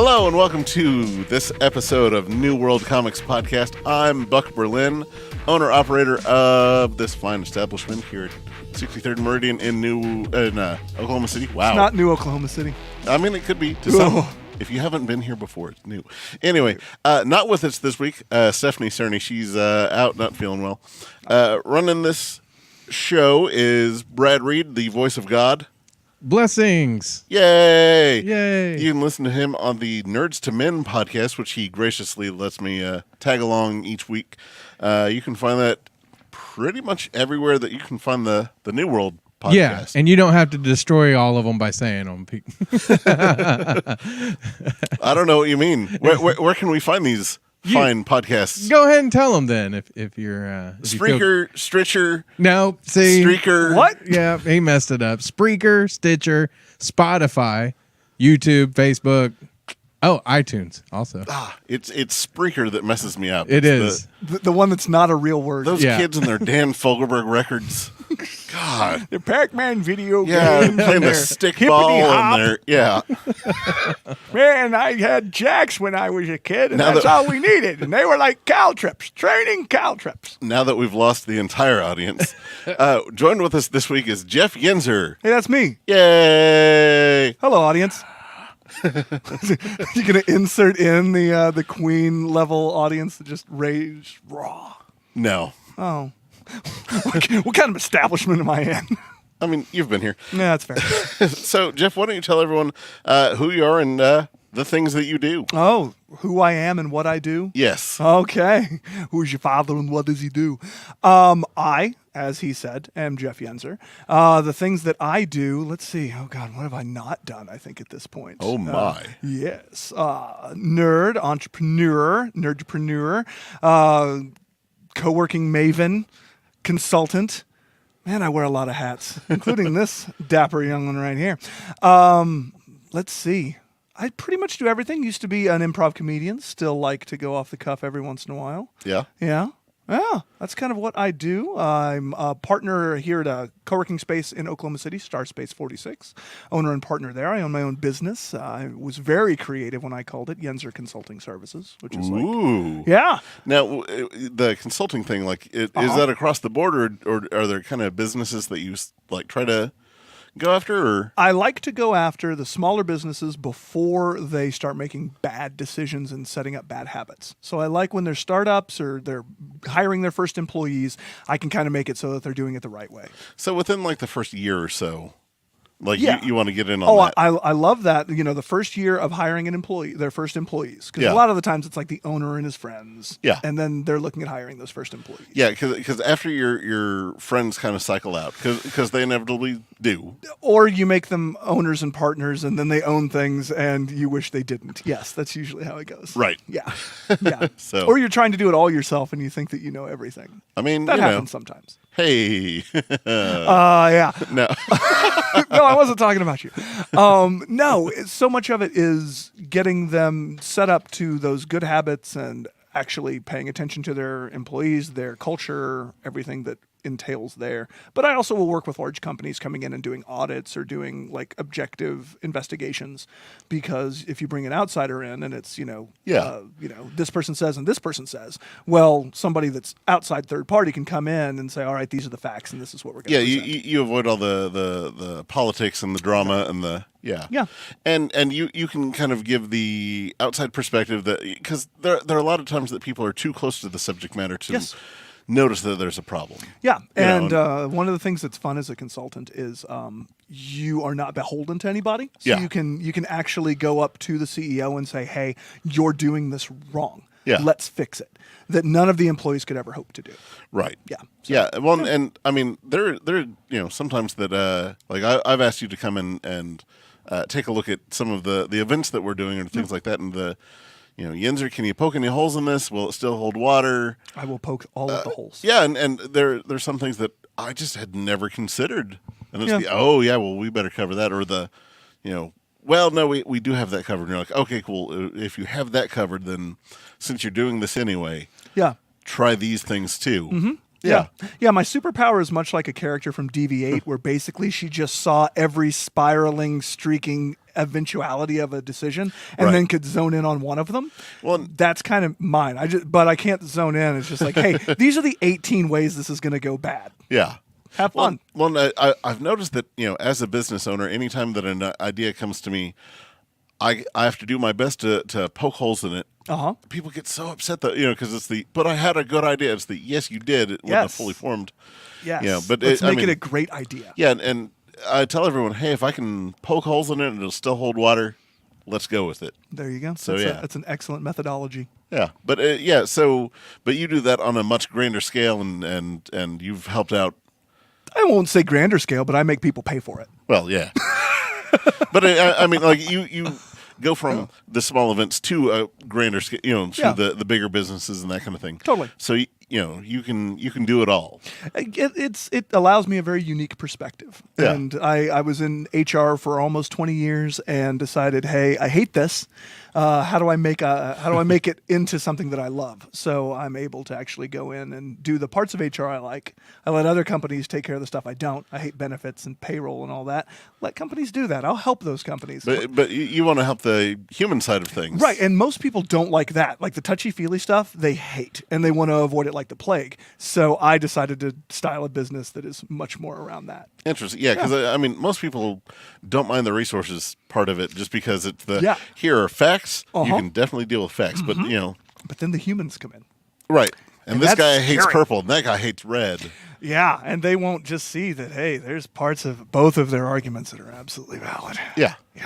Hello and welcome to this episode of New World Comics Podcast. I'm Buck Berlin, owner-operator of this fine establishment here at 63rd Meridian in Oklahoma City. Wow. It's not New Oklahoma City. I mean, it could be to some. If you haven't been here before, it's new. Anyway, not with us this week, Stephanie Cerny. She's out, not feeling well. Running this show is Brad Reed, the voice of God. Blessings. Yay. Yay. You can listen to him on the Nerds to Men podcast, which he graciously lets me tag along each week. You can find that pretty much everywhere that you can find the New World podcast. Yeah, and you don't have to destroy all of them by saying them. I don't know what you mean. Where can we find these fine podcasts? Go ahead and tell them then if you're... Spreaker, Stitcher. No, see... Streaker. What? Yeah, he messed it up. Spreaker, Stitcher, Spotify, YouTube, Facebook... Oh, iTunes also. It's Spreaker that messes me up. It is. The one that's not a real word. Those kids and their Dan Fogelberg records. God. The Pac-Man video game. Yeah, playing the stickball and their... Yeah. Man, I had jacks when I was a kid, and that's all we needed. And they were like caltrips, training caltrips. Now that we've lost the entire audience, joined with us this week is Jeff Yenzer. Hey, that's me. Yay! Hello, audience. You gonna insert in the Queen level audience that just rage raw? No. Oh, what kind of establishment am I in? I mean, you've been here. Yeah, that's fair. So, Jeff, why don't you tell everyone who you are and the things that you do? Oh, who I am and what I do? Yes. Okay. Who's your father and what does he do? I, as he said, am Jeff Yenzer. The things that I do, let's see. Oh, God, what have I not done, I think, at this point? Oh, my. Yes. Nerdtrepreneur, co-working maven, consultant. Man, I wear a lot of hats, including this dapper young one right here. Let's see. I pretty much do everything. Used to be an improv comedian. Still like to go off the cuff every once in a while. Yeah? Yeah. Yeah, that's kind of what I do. I'm a partner here at a co-working space in Oklahoma City, Star Space 46. Owner and partner there. I own my own business. I was very creative when I called it Yenzer Consulting Services, which is Ooh. Yeah. Now, the consulting thing, is that across the board, or are there kind of businesses that you try to go after? Or? I like to go after the smaller businesses before they start making bad decisions and setting up bad habits. So I like when they're startups or they're hiring their first employees, I can kind of make it so that they're doing it the right way. So within the first year or so, yeah. you want to get in on that. I love that. The first year of hiring an employee, their first employees. Because a lot of the times it's like the owner and his friends. Yeah. And then they're looking at hiring those first employees. Yeah, because after your friends kind of cycle out, because they inevitably do. Or you make them owners and partners, and then they own things, and you wish they didn't. Yes, that's usually how it goes. Right. Yeah. Yeah. So. Or you're trying to do it all yourself, and you think that you know everything. I mean, that happens sometimes. Hey. Yeah. No. No, I wasn't talking about you. No, so much of it is getting them set up to those good habits and actually paying attention to their employees, their culture, everything that entails there. But I also will work with large companies coming in and doing audits or doing objective investigations, because if you bring an outsider in and it's this person says and this person says, well, somebody that's outside third party can come in and say, all right, these are the facts and this is what we're going to present. You avoid all the politics and the drama and the and you can kind of give the outside perspective, that because there are a lot of times that people are too close to the subject matter to notice that there's a problem. Yeah, and one of the things that's fun as a consultant is you are not beholden to anybody. So you can actually go up to the CEO and say, hey, you're doing this wrong. Yeah. Let's fix it. That none of the employees could ever hope to do. Right. Yeah. So, yeah. Well, and I mean, there sometimes that I've asked you to come in and take a look at some of the events that we're doing or things like that, and Yenzer, can you poke any holes in this? Will it still hold water? I will poke all of the holes. Yeah, and there's some things that I just had never considered. And it's we better cover that. Or well, no, we do have that covered. And you're like, okay, cool. If you have that covered, then since you're doing this anyway, try these things too. Mm-hmm. Yeah. Yeah, my superpower is much like a character from DV8 where basically she just saw every spiraling, streaking eventuality of a decision and Right. then could zone in on one of them. Well, That's kind of mine. But I can't zone in. It's just like, hey, these are the 18 ways this is going to go bad. yeah. Have fun. Well, I've noticed that, as a business owner, anytime that an idea comes to me, I have to do my best to poke holes in it. Uh-huh. People get so upset that, because it's but I had a good idea. It's yes, you did. It wasn't Yes. fully formed. Yes. But let's I make mean, it a great idea. Yeah, and I tell everyone, hey, if I can poke holes in it and it'll still hold water, let's go with it. There you go. So, That's an excellent methodology. Yeah, but but you do that on a much grander scale, and you've helped out. I won't say grander scale, but I make people pay for it. Well, yeah, but I mean, like you go from the small events to a grander scale, to Yeah. the bigger businesses and that kind of thing. Totally. So you can do it all. It allows me a very unique perspective. Yeah. And I was in HR for almost 20 years and decided, hey, I hate this. How do I make it into something that I love? So I'm able to actually go in and do the parts of HR I like. I let other companies take care of the stuff I don't. I hate benefits and payroll and all that. Let companies do that. I'll help those companies. But you want to help the human side of things, Right, and most people don't like that. Like the touchy-feely stuff, they hate, and they want to avoid it like the plague. So I decided to style a business that is much more around that. Interesting, yeah, because I mean, most people don't mind the resources part of it, just because it's here are facts. You can definitely deal with facts, but But then the humans come in. right. And this that's guy hates scary. purple, and that guy hates red. Yeah, and they won't just see that, hey, there's parts of both of their arguments that are absolutely valid. Yeah. Yeah.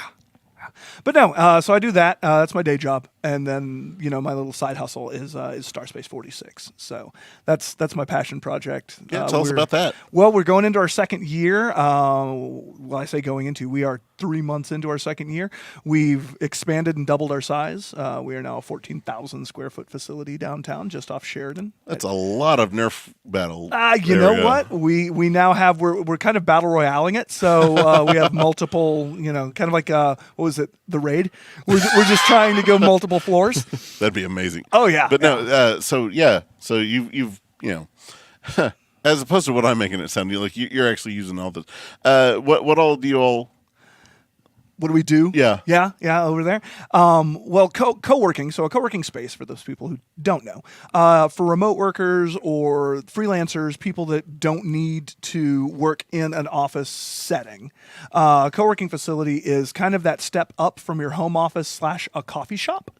But no, so I do that. That's my day job, and then my little side hustle is Starspace 46. So that's my passion project. Yeah, tell us about that. Well, we're going into our second year. Well, I say going into, we are 3 months into our second year. We've expanded and doubled our size. We are now a 14,000 square foot facility downtown, just off Sheridan. That's a lot of Nerf battle. You know what? We now have we're kind of battle royaling it. So we have multiple, kind of like what was it, the raid? We're just trying to go multiple floors. That'd be amazing. Oh yeah. But no, so you've as opposed to what I'm making it sound, you're actually using all this. What all do you all? What do we do? Yeah. Over there. Well, co-working. So a co-working space, for those people who don't know, for remote workers or freelancers, people that don't need to work in an office setting. A co-working facility is kind of that step up from your home office / a coffee shop,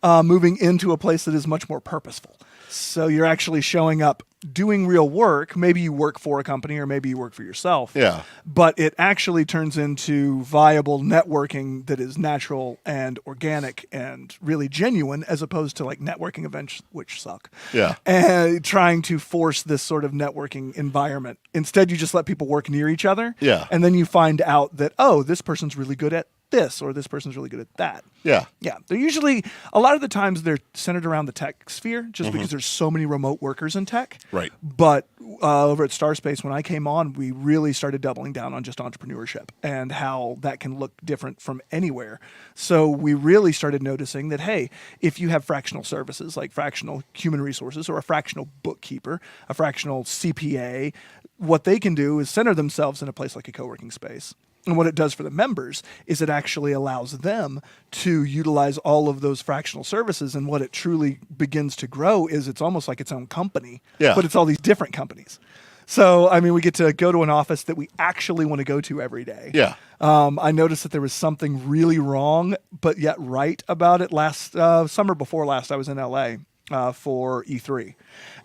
moving into a place that is much more purposeful. So you're actually showing up doing real work. Maybe you work for a company or maybe you work for yourself. Yeah. But it actually turns into viable networking that is natural and organic and really genuine, as opposed to like networking events, which suck. Yeah. And trying to force this sort of networking environment. Instead, you just let people work near each other. Yeah. And then you find out that, oh, this person's really good at this, or this person's really good at that. Yeah. Yeah. They're usually, a lot of the times, they're centered around the tech sphere, just because there's so many remote workers in tech. Right. But over at Starspace, when I came on, we really started doubling down on just entrepreneurship and how that can look different from anywhere. So we really started noticing that, hey, if you have fractional services like fractional human resources or a fractional bookkeeper, a fractional CPA, what they can do is center themselves in a place like a co-working space. And what it does for the members is it actually allows them to utilize all of those fractional services. And what it truly begins to grow is it's almost like its own company, but it's all these different companies. So, I mean, we get to go to an office that we actually want to go to every day. Yeah. I noticed that there was something really wrong, but yet right about it. Last summer before last, I was in LA for E3.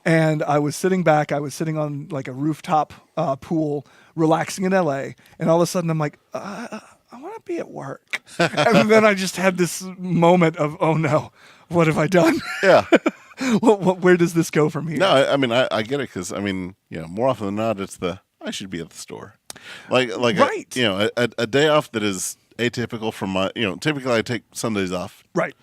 And I was sitting back. I was sitting on like a rooftop pool, relaxing in LA. And all of a sudden, I'm like, I want to be at work. And then I just had this moment of, oh no, what have I done? Yeah. Where does this go from here? No, I mean, I get it, because I mean, more often than not, it's I should be at the store, like Right. a day off that is atypical from my, typically I take Sundays off, Right.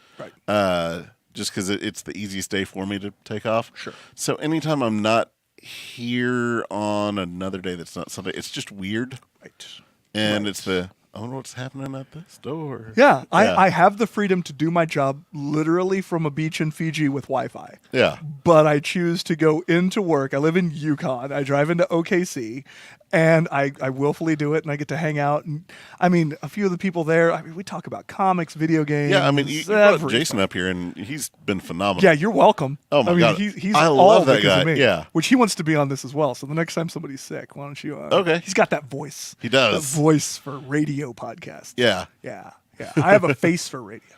just because it's the easiest day for me to take off. Sure. So anytime I'm not here on another day that's not Sunday, it's just weird. Right. And Right. it's I wonder what's happening at this door. Yeah, I have the freedom to do my job literally from a beach in Fiji with Wi-Fi. Yeah. But I choose to go into work. I live in Yukon. I drive into OKC, and I willfully do it, and I get to hang out. And I mean, a few of the people there, I mean, we talk about comics, video games. Yeah, I mean, you brought everything. Jason up here, and he's been phenomenal. Yeah, you're welcome. Oh, my I mean, God. He's I all love that because guy. of me. Yeah. Which he wants to be on this as well. So the next time somebody's sick, why don't you? Okay. He's got that voice. He does. That voice for radio podcasts. Yeah. Yeah. I have a face for radio.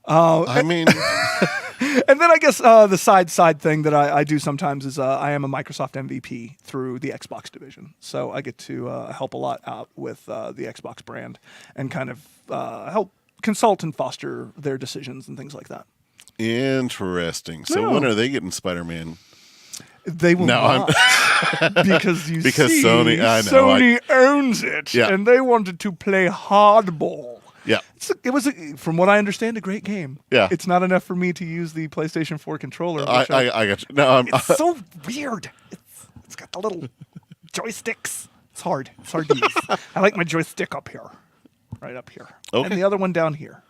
I mean, And then I guess the side thing that I do sometimes is I am a Microsoft MVP through the Xbox division. So I get to help a lot out with the Xbox brand and kind of help consult and foster their decisions and things like that. interesting. So Yeah. when are they getting Spider-Man? They will No, not. Because Sony- I know, Sony owns it. Yeah. And they wanted to play hardball. Yeah. It was, from what I understand, a great game. Yeah. It's not enough for me to use the PlayStation 4 controller. which I got you. No, It's so weird. It's got the little joysticks. It's hard. It's hard to use. I like my joystick up here. Right up here. Okay. And the other one down here.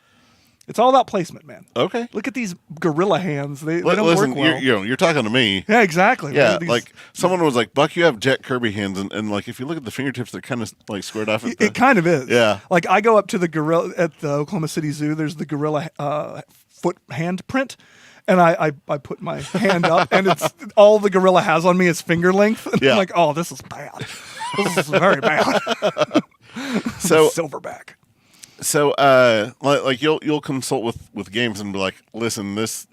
It's all about placement, man. okay. Look at these gorilla hands. They don't Listen, work well. you're talking to me. Yeah, exactly. Yeah, Right? These- like someone was like, "Buck, you have Jack Kirby hands," and like if you look at the fingertips, they're kind of like squared off. At the, it kind of is. Yeah. Like I go up to the gorilla at the Oklahoma City Zoo. There's the gorilla foot hand print. And I put my hand up, and it's all the gorilla has on me is finger length. And Yeah. I'm like, oh, this is bad. This is very bad. So Silverback. So, like you'll consult with games and be like, listen, this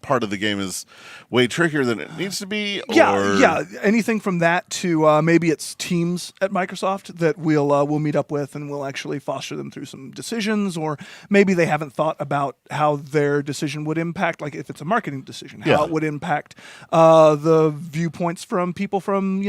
part of the game is way trickier than it needs to be. Yeah. Anything from that to maybe it's teams at Microsoft that we'll meet up with, and we'll actually foster them through some decisions, or maybe they haven't thought about how their decision would impact, like if it's a marketing decision, how it would impact the viewpoints from people from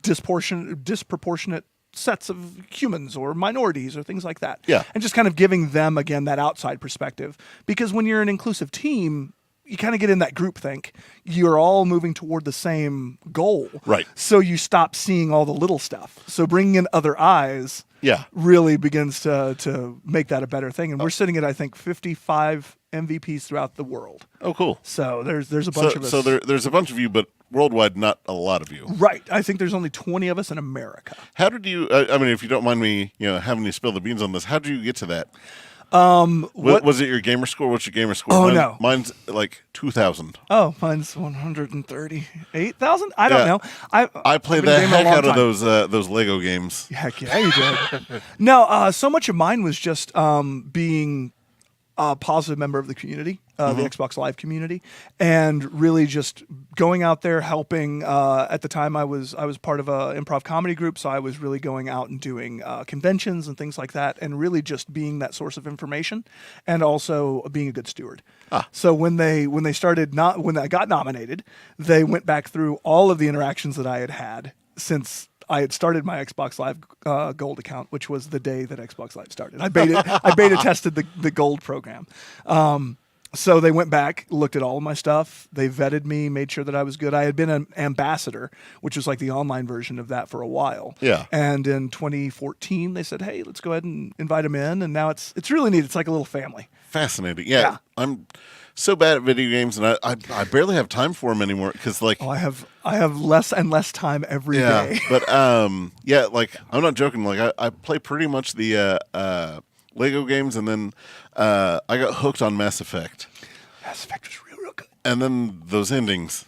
disproportionate sets of humans or minorities or things like that. Yeah. And just kind of giving them, again, that outside perspective. Because when you're an inclusive team, you kind of get in that groupthink. You're all moving toward the same goal. Right. So you stop seeing all the little stuff. So bringing in other eyes really begins to make that a better thing. And we're sitting at, I think, 55 MVPs throughout the world. Oh, cool. So there's a bunch of us. So there's a bunch of you, but worldwide, not a lot of you. Right. I think there's only 20 of us in America. How did you? I mean, if you don't mind me, having you spill the beans on this, how did you get to that? Was it your gamer score? What's your gamer score? Oh, no. Mine's like 2,000. Oh, mine's 138,000. I don't know. I played I've been the gaming a heck long out of time. those Lego games. Heck yeah, you did. No, so much of mine was just being a positive member of the community, the Xbox Live community, and really just going out there helping. At the time, I was part of a improv comedy group, so I was really going out and doing conventions and things like that, and really just being that source of information, and also being a good steward. So when they started when I got nominated, they went back through all of the interactions that I had since I had started my Xbox Live Gold account, which was the day that Xbox Live started. I beta tested the Gold program. So they went back, looked at all of my stuff. They vetted me, made sure that I was good. I had been an ambassador, which was like the online version of that for a while. Yeah. And in 2014, they said, "Hey, let's go ahead and invite them in." And now it's really neat. It's like a little family. Fascinating. Yeah. I'm so bad at video games, and I barely have time for them anymore because like I have less and less time every day. But like I'm not joking. Like I play pretty much the Lego games, and then I got hooked on Mass Effect. Mass Effect was real good. And then those endings.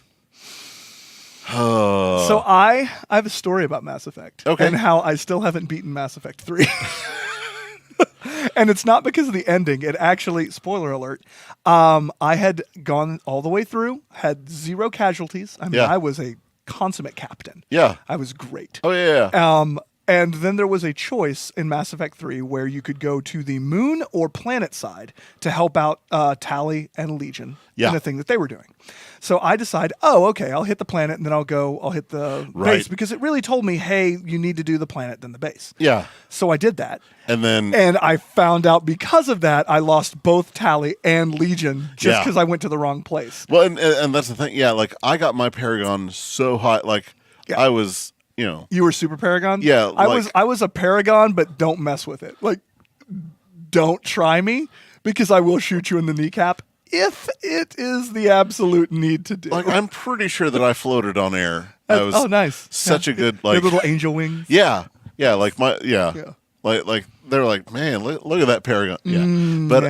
So I have a story about Mass Effect. Okay. And how I still haven't beaten Mass Effect 3. And it's not because of the ending. It actually, spoiler alert, I had gone all the way through, had 0 casualties. I mean, Yeah. I was a consummate captain. Yeah. I was great. Oh yeah. And then there was a choice in Mass Effect 3 where you could go to the moon or planet side to help out Tali and Legion in a thing that they were doing. So I decide, okay, I'll hit the planet and then I'll hit the base, because it really told me, hey, you need to do the planet then the base. Yeah. So I did that. And I found out because of that, I lost both Tali and Legion just because I went to the wrong place. Well, and that's the thing. Yeah, like I got my Paragon so high, like I was You were Super Paragon? Yeah, I was a Paragon, but don't mess with it. Like, don't try me because I will shoot you in the kneecap if it is the absolute need to do. Like, I'm pretty sure that I floated on air. I was nice. Such a good, Your like, little angel wings. yeah, like like they're like, man, look at that Paragon. Yeah, but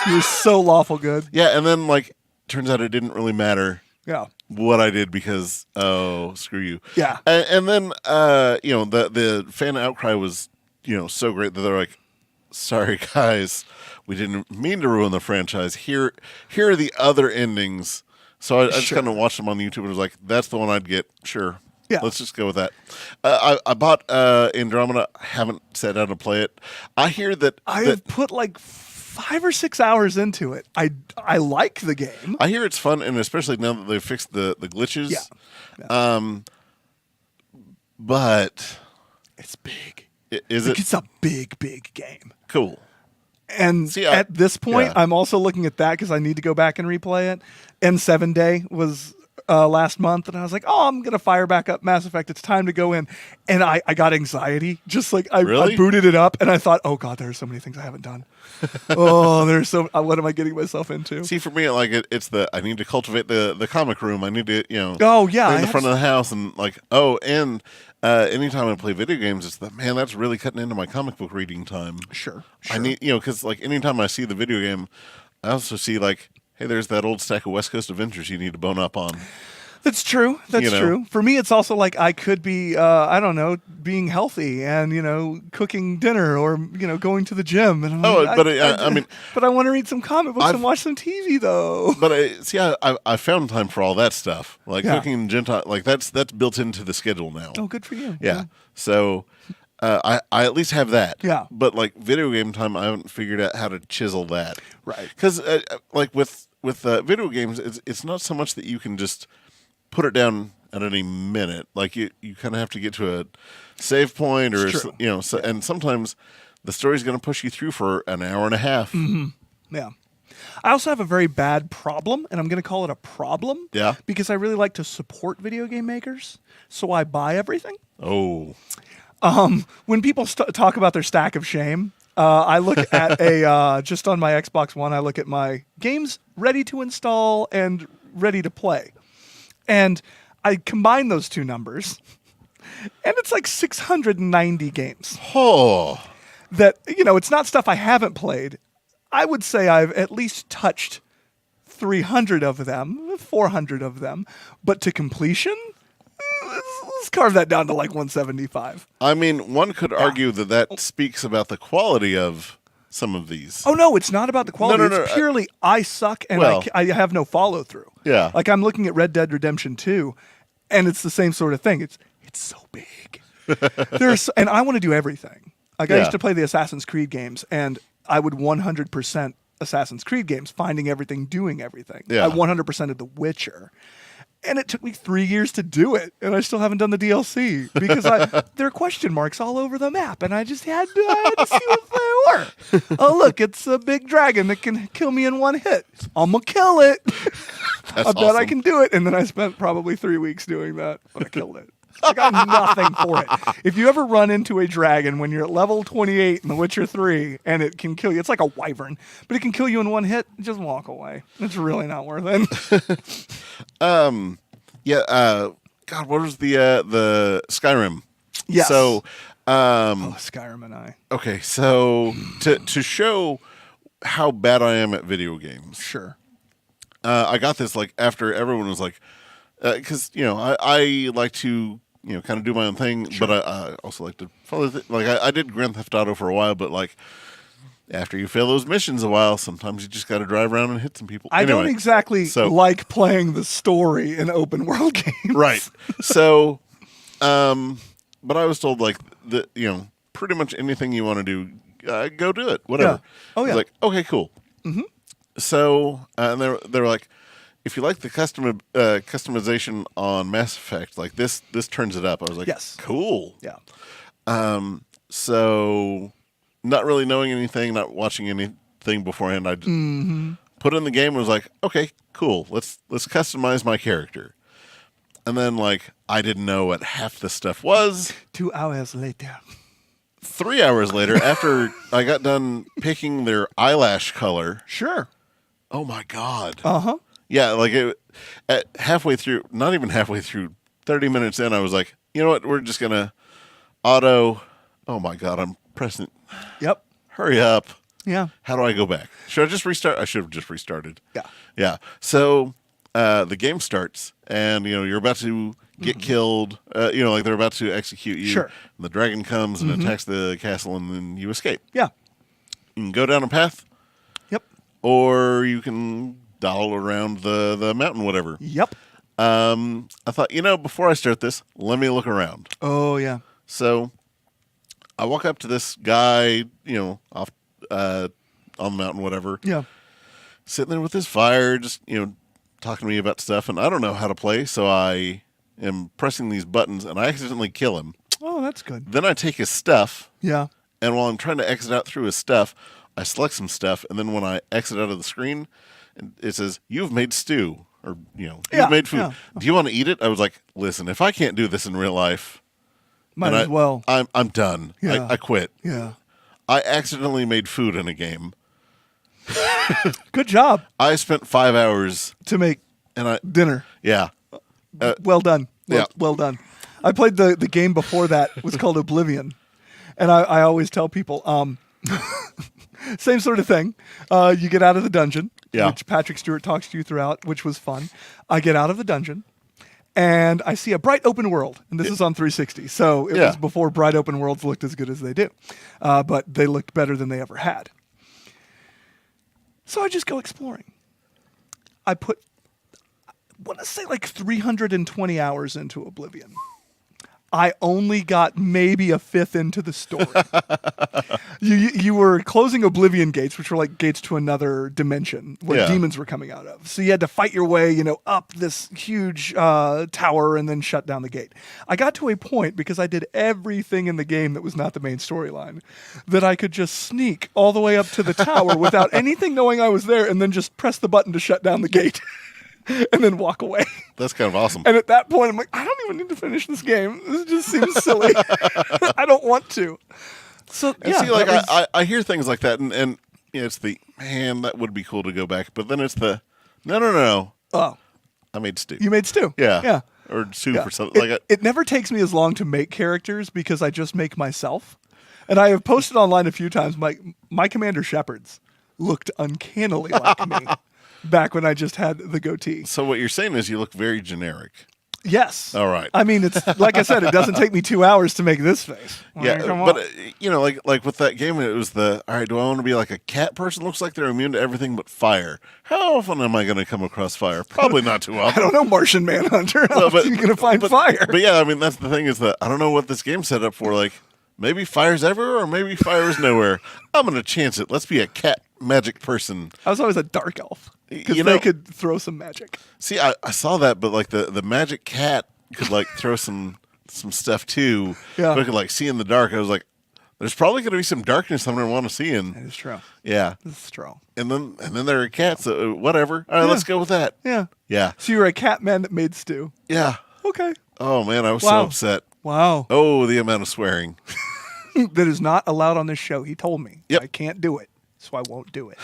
You're so lawful good. yeah, and then like turns out it didn't really matter. Yeah. What I did because screw you. Yeah. And then the fan outcry was so great that they're like, sorry guys, we didn't mean to ruin the franchise. Here are the other endings. So I just kind of watched them on YouTube and was like, that's the one I'd get. Sure. Yeah. Let's just go with that. I bought Andromeda. Haven't sat down to play it. I hear that I've put like 5 or 6 hours into it. I like the game. I hear it's fun, and especially now that they've fixed the glitches. Yeah. But it's big. Is it? It's a big game. Cool. And at this point, yeah. I'm also looking at that because I need to go back and replay it. N7 Day was last month, and I was like, oh, I'm going to fire back up Mass Effect. It's time to go in. And I got anxiety. Just like I booted it up, and I thought, oh, God, there are so many things I haven't done. There's so what am I getting myself into? See, for me, like it's I need to cultivate the comic room. I need to, Oh, yeah. clean the front of the house, and like, anytime I play video games, it's that's really cutting into my comic book reading time. Sure. I need, because like anytime I see the video game, I also see like, hey, there's that old stack of West Coast Adventures you need to bone up on. That's true. That's true. For me, it's also like I could be, I don't know, being healthy and, cooking dinner or, going to the gym. And I mean, but I want to read some comic books and watch some TV, though. But I found time for all that stuff. Like cooking and Gentile, like that's built into the schedule now. Oh, good for you. Yeah. So I at least have that. Yeah. But like video game time, I haven't figured out how to chisel that. Right. Because like with video games, it's not so much that you can just put it down at any minute. Like you kind of have to get to a save point or and sometimes the story's going to push you through for an hour and a half. Mm-hmm. Yeah. I also have a very bad problem, and I'm going to call it a problem. Yeah. Because I really like to support video game makers, so I buy everything. Oh. When people talk about their stack of shame, I look at just on my Xbox One, I look at my games ready to install and ready to play. And I combine those two numbers, and it's like 690 games. Oh. That, it's not stuff I haven't played. I would say I've at least touched 300 of them, 400 of them. But to completion, let's carve that down to like 175. I mean, one could argue that speaks about the quality of some of these. Oh, no, it's not about the quality. No, it's purely I suck and I have no follow through. Yeah. Like I'm looking at Red Dead Redemption 2, and it's the same sort of thing. It's so big. And I want to do everything. Like I used to play the Assassin's Creed games, and I would 100% Assassin's Creed games, finding everything, doing everything. Yeah. I 100%ed The Witcher. And it took me 3 years to do it, and I still haven't done the DLC because there are question marks all over the map, and I just had to see what they were. Oh, look, it's a big dragon that can kill me in one hit. I'm going to kill it. I bet I can do it. And then I spent probably 3 weeks doing that, but I killed it. I got nothing for it. If you ever run into a dragon when you're at level 28 in The Witcher 3 and it can kill you, it's like a wyvern, but it can kill you in one hit, just walk away. It's really not worth it. God, what was the Skyrim? Yes. So, Skyrim and I. Okay, so to show how bad I am at video games. Sure. I got this like after everyone was like, because I like to kind of do my own thing, but I also like to follow. I did Grand Theft Auto for a while, but like after you fail those missions a while, sometimes you just got to drive around and hit some people. I don't exactly like playing the story in open world games, right? So, but I was told like pretty much anything you want to do, go do it, whatever. Yeah. Oh yeah. I was like, okay, cool. Mm-hmm. So, and they were like, if you like the customization on Mass Effect, like this turns it up. I was like, yes, cool. Yeah. So not really knowing anything, not watching anything beforehand, I just put in the game and was like, okay, cool. Let's customize my character. And then, like, I didn't know what half the stuff was. 2 hours later. 3 hours later, after I got done picking their eyelash color, Sure. oh my God. Uh-huh. Yeah, like at halfway through, not even halfway through, 30 minutes in, I was like, you know what? We're just going to auto. Oh my God, I'm pressing. Yep. Hurry up. Yeah. How do I go back? Should I just restart? I should have just restarted. Yeah. Yeah. So the game starts, and you're about to get killed. Like they're about to execute you. Sure. And the dragon comes and attacks the castle, and then you escape. Yeah. You can go down a path, Yep. or you can dawdle around the mountain, whatever. Yep. I thought, before I start this, let me look around. Oh, yeah. So I walk up to this guy, off on the mountain, whatever. Yeah. Sitting there with his fire, just talking to me about stuff, and I don't know how to play, so I am pressing these buttons, and I accidentally kill him. Oh, that's good. Then I take his stuff, Yeah. and while I'm trying to exit out through his stuff, I select some stuff, and then when I exit out of the screen, it says, "You've made stew," or you've made food. Yeah. Do you want to eat it? I was like, listen, if I can't do this in real life, Might then as well. I'm done. Yeah. I quit. Yeah. I accidentally made food in a game. Good job I spent 5 hours, to make and dinner. yeah. Well done. Yeah. Well done. I played the game before that. It was called Oblivion. And I always tell people, same sort of thing. You get out of the dungeon, Yeah. which Patrick Stewart talks to you throughout, which was fun. I get out of the dungeon, and I see a bright open world. And this is on 360. So it Yeah. was before bright open worlds looked as good as they do. But they looked better than they ever had. So I just go exploring. I want to say like 320 hours into Oblivion. I only got maybe a fifth into the story. you were closing Oblivion gates, which were like gates to another dimension where Yeah. demons were coming out of. So you had to fight your way, up this huge tower and then shut down the gate. I got to a point, because I did everything in the game that was not the main storyline, that I could just sneak all the way up to the tower without anything knowing I was there, and then just press the button to shut down the gate. And then walk away. That's kind of awesome. And at that point, I'm like, I don't even need to finish this game. This just seems silly. I don't want to. So, And yeah. see, like that was- I hear things like that, and it's the, man, that would be cool to go back. But then it's the, no. oh, I made stew. you made stew. Yeah. Yeah. Or soup Yeah. or something. It never takes me as long to make characters because I just make myself. And I have posted online a few times, my Commander Shepherds looked uncannily like me back when I just had the goatee. So what you're saying is you look very generic. Yes. All right. I mean, it's like I said, it doesn't take me 2 hours to make this face. Yeah, Come but on. like with that game, it was all right. Do I want to be like a cat person? Looks like they're immune to everything but fire. How often am I going to come across fire? Probably not too I often. don't know, Martian Manhunter. How are you going to find fire? But yeah, I mean that's the thing is that I don't know what this game's set up for. Like maybe fire's everywhere, or maybe fire is nowhere. I'm going to chance it. Let's be a cat magic person. I was always a dark elf because You they know- could throw some magic. See, I saw that, but like the magic cat could like throw some stuff too. Yeah. But I could like see in the dark. I was like, there's probably going to be some darkness I'm going to want to see in. That is true. Yeah. That's true. And then there are cats. So whatever. All right, Yeah. let's go with that. Yeah. Yeah. So you were a cat man that made stew. Yeah. Okay. Oh man, I was so Wow. upset. Wow. Oh, the amount of swearing. That is not allowed on this show. He told me. Yep. I can't do it. So I won't do it.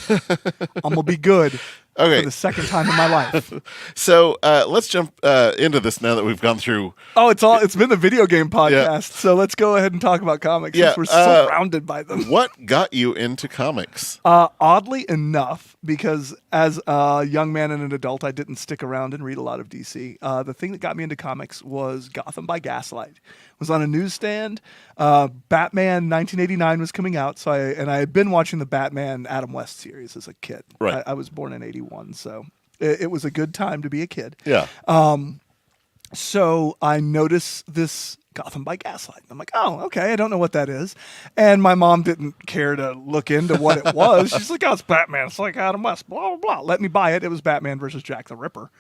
I'm going to be good Okay. for the second time in my life. So let's jump into this now that we've gone through. Oh, it's been the video game podcast. So let's go ahead and talk about comics Yeah, since we're surrounded by them. What got you into comics? Oddly enough, because as a young man and an adult, I didn't stick around and read a lot of DC. The thing that got me into comics was Gotham by Gaslight. It was on a newsstand. Batman 1989 was coming out, so I had been watching the Batman Adam West series as a kid. Right. I was born in '81, so it was a good time to be a kid. Yeah. So I noticed this Gotham by Gaslight. I'm like, oh, okay, I don't know what that is. And my mom didn't care to look into what it was. She's like, oh, it's Batman. It's like Adam West, blah, blah, blah. Let me buy it. It was Batman versus Jack the Ripper.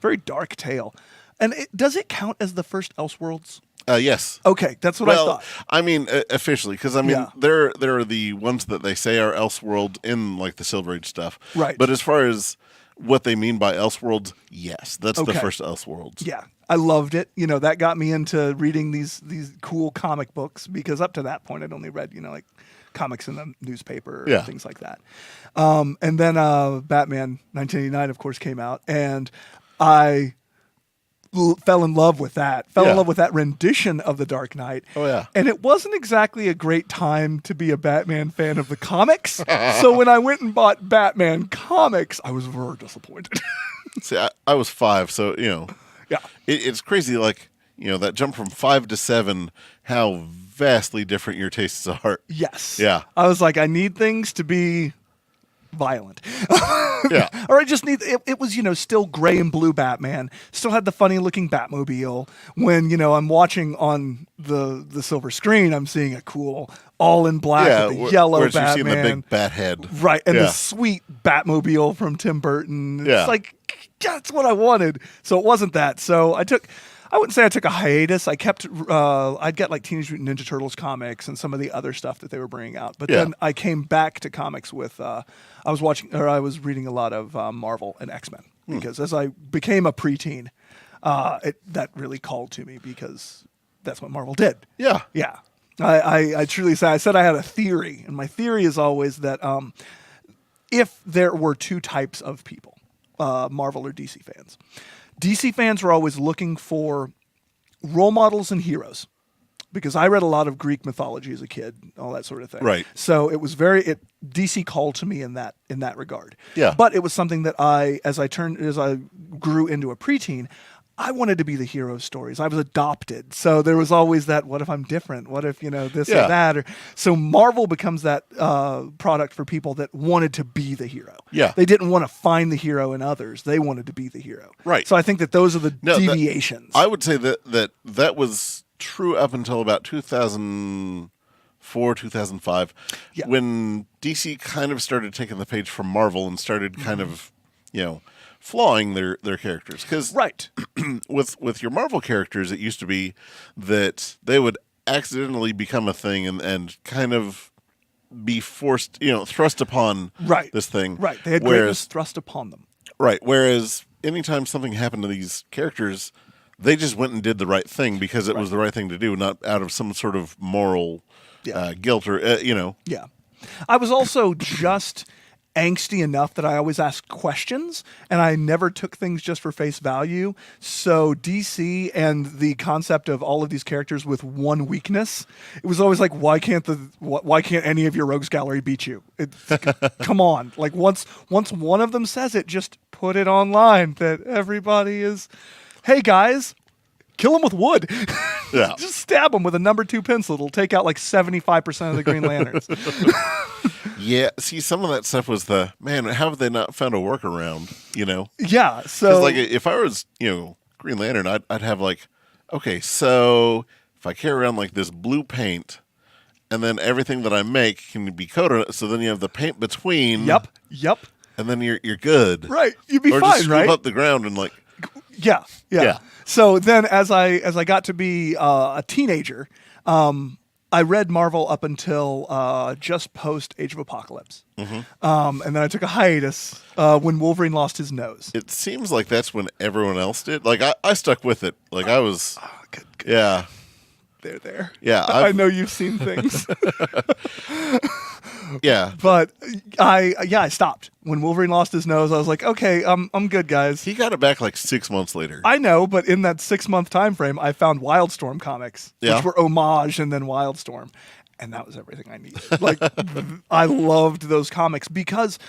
Very dark tale. And does it count as the first Elseworlds? Yes. Okay, that's what I thought. I mean, officially, because I mean, Yeah. there are the ones that they say are Elseworld in like the Silver Age stuff. Right. But as far as what they mean by Elseworlds, yes, that's the Okay. first Elseworlds. Yeah, I loved it. That got me into reading these cool comic books, because up to that point I'd only read like comics in the newspaper Yeah. and things like that. And then Batman 1989, of course, came out, and I fell in love with that. Fell in Yeah. love with that rendition of The Dark Knight. Oh, yeah. And it wasn't exactly a great time to be a Batman fan of the comics. So when I went and bought Batman comics, I was very disappointed. See, I was 5, so Yeah. it's crazy. Like that jump from 5 to 7, how vastly different your tastes are. Yes. Yeah. I was like, I need things to be violent. Yeah. Or I just need it was still gray and blue Batman, still had the funny looking Batmobile. When I'm watching on the silver screen, I'm seeing a cool all in black Yeah, with the yellow whereas Batman. you've seen the big bat head. Right, and Yeah. the sweet Batmobile from Tim Burton. It's Yeah. like, that's what I wanted. So it wasn't that. So I wouldn't say I took a hiatus. I kept, I'd get like Teenage Mutant Ninja Turtles comics and some of the other stuff that they were bringing out. But Yeah. then I came back to comics with, I was reading a lot of Marvel and X-Men, because as I became a preteen, that really called to me, because that's what Marvel did. Yeah. Yeah. I truly say, I said I had a theory, and my theory is always that if there were two types of people, Marvel or DC fans, DC fans were always looking for role models and heroes, because I read a lot of Greek mythology as a kid, all that sort of thing. Right. So it was DC called to me in that regard. Yeah. But it was something that as I grew into a preteen, I wanted to be the hero stories. I was adopted. So there was always that, what if I'm different? What if, this Yeah. or that? So Marvel becomes that product for people that wanted to be the hero. Yeah. They didn't want to find the hero in others. They wanted to be the hero. Right. So I think that those are the No, deviations. I would say that was true up until about 2004, 2005, Yeah. when DC kind of started taking the page from Marvel and started kind of, flawing their characters. Because right. with your Marvel characters, it used to be that they would accidentally become a thing and kind of be forced, thrust upon Right. this thing. Right. They had whereas, greatness thrust upon them. Right. Whereas anytime something happened to these characters, they just went and did the right thing because it was the right thing to do, not out of some sort of moral guilt or, Yeah. I was also just angsty enough that I always asked questions, and I never took things just for face value. So DC and the concept of all of these characters with one weakness, it was always like, why can't any of your rogues gallery beat you? Come on. Like once one of them says it, just put it online that everybody is, hey guys, kill him with wood. Yeah. Just stab him with a number 2 pencil. It'll take out like 75% of the Green Lanterns. Yeah, see, some of that stuff was how have they not found a workaround, Yeah, so... Because, like, if I was, Green Lantern, I'd have, like, okay, so if I carry around, like, this blue paint, and then everything that I make can be coated, so then you have the paint between. Yep. And then you're good. Right, you'd be or fine, just scoop right? up the ground and, like... Yeah. Yeah. So then as I got to be a teenager, I read Marvel up until just post Age of Apocalypse. And then I took a hiatus when Wolverine lost his nose. It seems like that's when everyone else did. Like, I stuck with it. Like, I was... Good. Yeah. There. Yeah, I know you've seen things. Yeah. But I stopped. When Wolverine lost his nose, I was like, okay, I'm good, guys. He got it back, like, 6 months later. I know, but in that 6-month time frame, I found Wildstorm comics, Yeah. which were Homage and then Wildstorm. And that was everything I needed. Like, I loved those comics because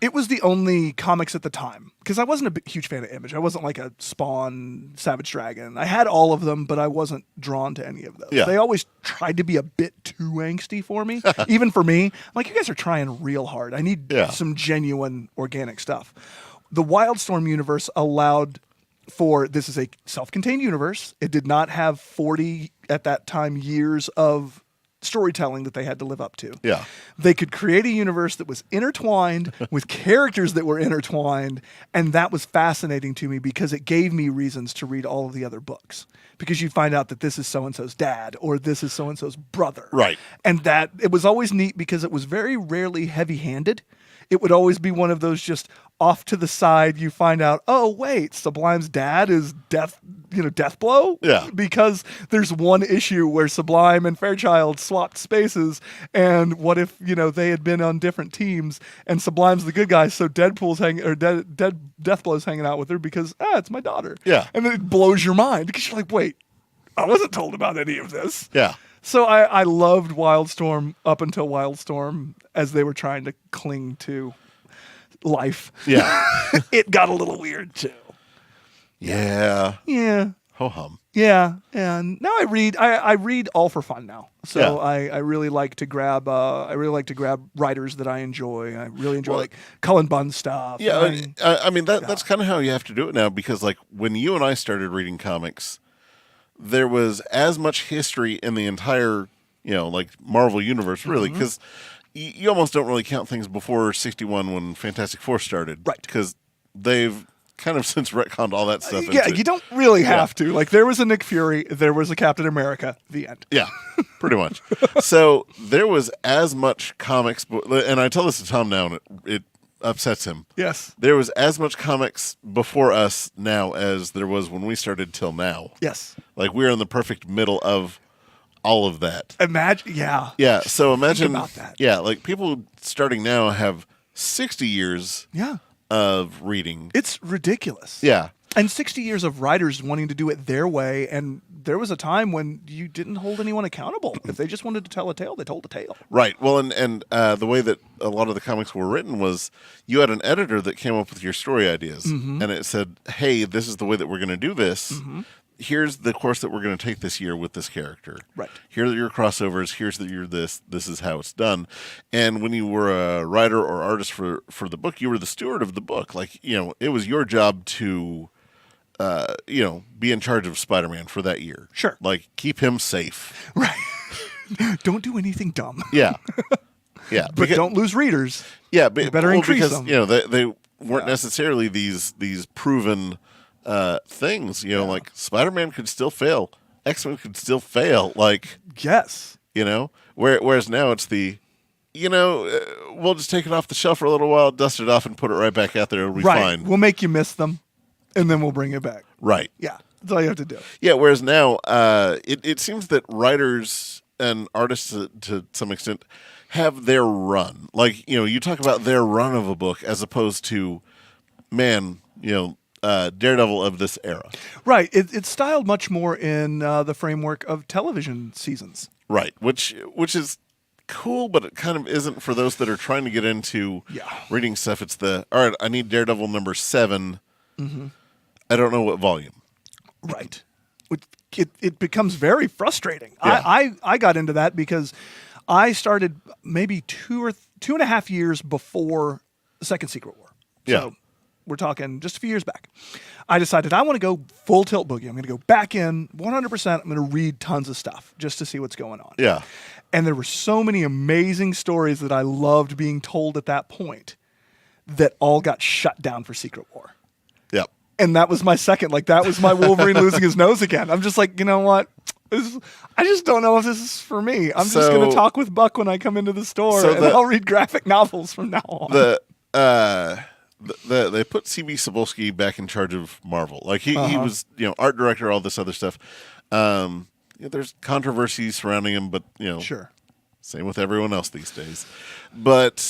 it was the only comics at the time. Because I wasn't a huge fan of Image. I wasn't like a Spawn, Savage Dragon. I had all of them, but I wasn't drawn to any of those. Yeah. They always tried to be a bit too angsty for me. Even for me. I'm like, you guys are trying real hard. I need some genuine organic stuff. The Wildstorm universe allowed for, this is a self-contained universe. It did not have 40, at that time, years of storytelling that they had to live up to. Yeah. They could create a universe that was intertwined with characters that were intertwined, and that was fascinating to me because it gave me reasons to read all of the other books. Because you'd find out that this is so-and-so's dad, or this is so-and-so's brother. Right. And that, it was always neat because it was very rarely heavy-handed. it would always be one of those just off to the side. You find out, oh wait, Sublime's dad is Deathblow. Yeah. Because there's one issue where Sublime and Fairchild swapped spaces, and what if they had been on different teams, and Sublime's the good guy, so Deathblow's hanging out with her because it's my daughter. Yeah. And then it blows your mind because you're like, wait, I wasn't told about any of this. Yeah. So I loved Wildstorm up until Wildstorm, as they were trying to cling to life. Yeah. It got a little weird too. Yeah. Yeah. Ho hum. Yeah. And now I read all for fun now. So Yeah. I really like to grab writers that I enjoy. I really enjoy like Cullen Bunn stuff. Yeah. And I mean that's kind of how you have to do it now, because like when you and I started reading comics, there was as much history in the entire, like Marvel universe, really, because you almost don't really count things before 61 when Fantastic Four started. Right. Because they've kind of since retconned all that stuff. yeah, you don't really have to. Like there was a Nick Fury, there was a Captain America, the end. Yeah, pretty much. So there was as much comics, and I tell this to Tom now, and it upsets him. Yes. There was as much comics before us now as there was when we started till now. Yes. Like we're in the perfect middle of all of that. Imagine, yeah. Yeah, so imagine about that. Yeah, like people starting now have 60 years Yeah. of reading. It's ridiculous. Yeah. And 60 years of writers wanting to do it their way. And there was a time when you didn't hold anyone accountable. If they just wanted to tell a tale, they told a tale. Right. Well, and the way that a lot of the comics were written was you had an editor that came up with your story ideas, and it said, "Hey, this is the way that we're going to do this. Here's the course that we're going to take this year with this character. Right. Here are your crossovers. Here's your this. This is how it's done." And when you were a writer or artist for the book, you were the steward of the book. Like it was your job to be in charge of Spider-Man for that year. Sure. Like keep him safe. Right. Don't do anything dumb. Yeah. Yeah. But don't lose readers. Yeah, but better increase because, them. They weren't necessarily these proven things. Like Spider-Man could still fail, X-Men could still fail. Like Yes. whereas now it's the, we'll just take it off the shelf for a little while, dust it off, and put it right back out there. It'll be Right. fine. We'll make you miss them, and then we'll bring it back. Right. Yeah. That's all you have to do. Yeah. Whereas now, it seems that writers and artists to some extent have their run. Like you talk about their run of a book as opposed to, Daredevil of this era. Right. It's styled much more in the framework of television seasons. Right. Which is cool, but it kind of isn't for those that are trying to get into reading stuff. It's all right, I need Daredevil number 7. I don't know what volume. Right. It becomes very frustrating. Yeah. I got into that because I started maybe 2.5 years before the Second Secret War. Yeah. So we're talking just a few years back. I decided I want to go full tilt boogie. I'm going to go back in 100%. I'm going to read tons of stuff just to see what's going on. Yeah. And there were so many amazing stories that I loved being told at that point that all got shut down for Secret War. Yep. And that was my second. Like, that was my Wolverine losing his nose again. I'm just like, you know what? I just don't know if this is for me. I'm just going to talk with Buck when I come into the store, and I'll read graphic novels from now on. They put CB Cebulski back in charge of Marvel. Like he was, art director, all this other stuff. There's controversy surrounding him, but Sure. Same with everyone else these days. But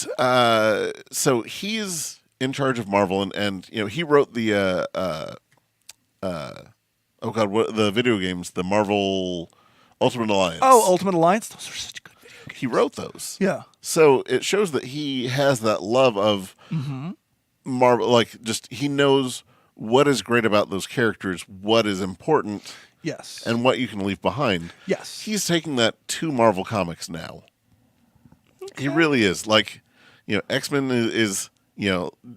so he's in charge of Marvel, and he wrote the the video games, the Marvel Ultimate Alliance. Oh, Ultimate Alliance? Those are such good video games. He wrote those. Yeah. So it shows that he has that love of Marvel. Like, just he knows what is great about those characters, what is important, Yes. and what you can leave behind. Yes. He's taking that to Marvel Comics now. Okay. He really is. Like, X-Men is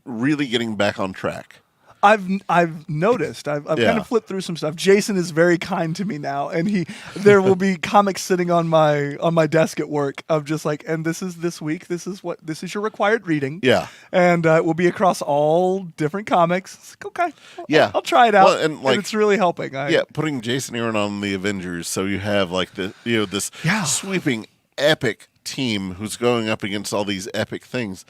really getting back on track. I've noticed. I've kind of flipped through some stuff. Jason is very kind to me now, and there will be comics sitting on my desk at work of just like, and this is this week. This is your required reading. Yeah, and it will be across all different comics. It's like, okay, yeah, I'll try it out, well, and it's really helping. Putting Jason Aaron on the Avengers, so you have like this sweeping epic team who's going up against all these epic things.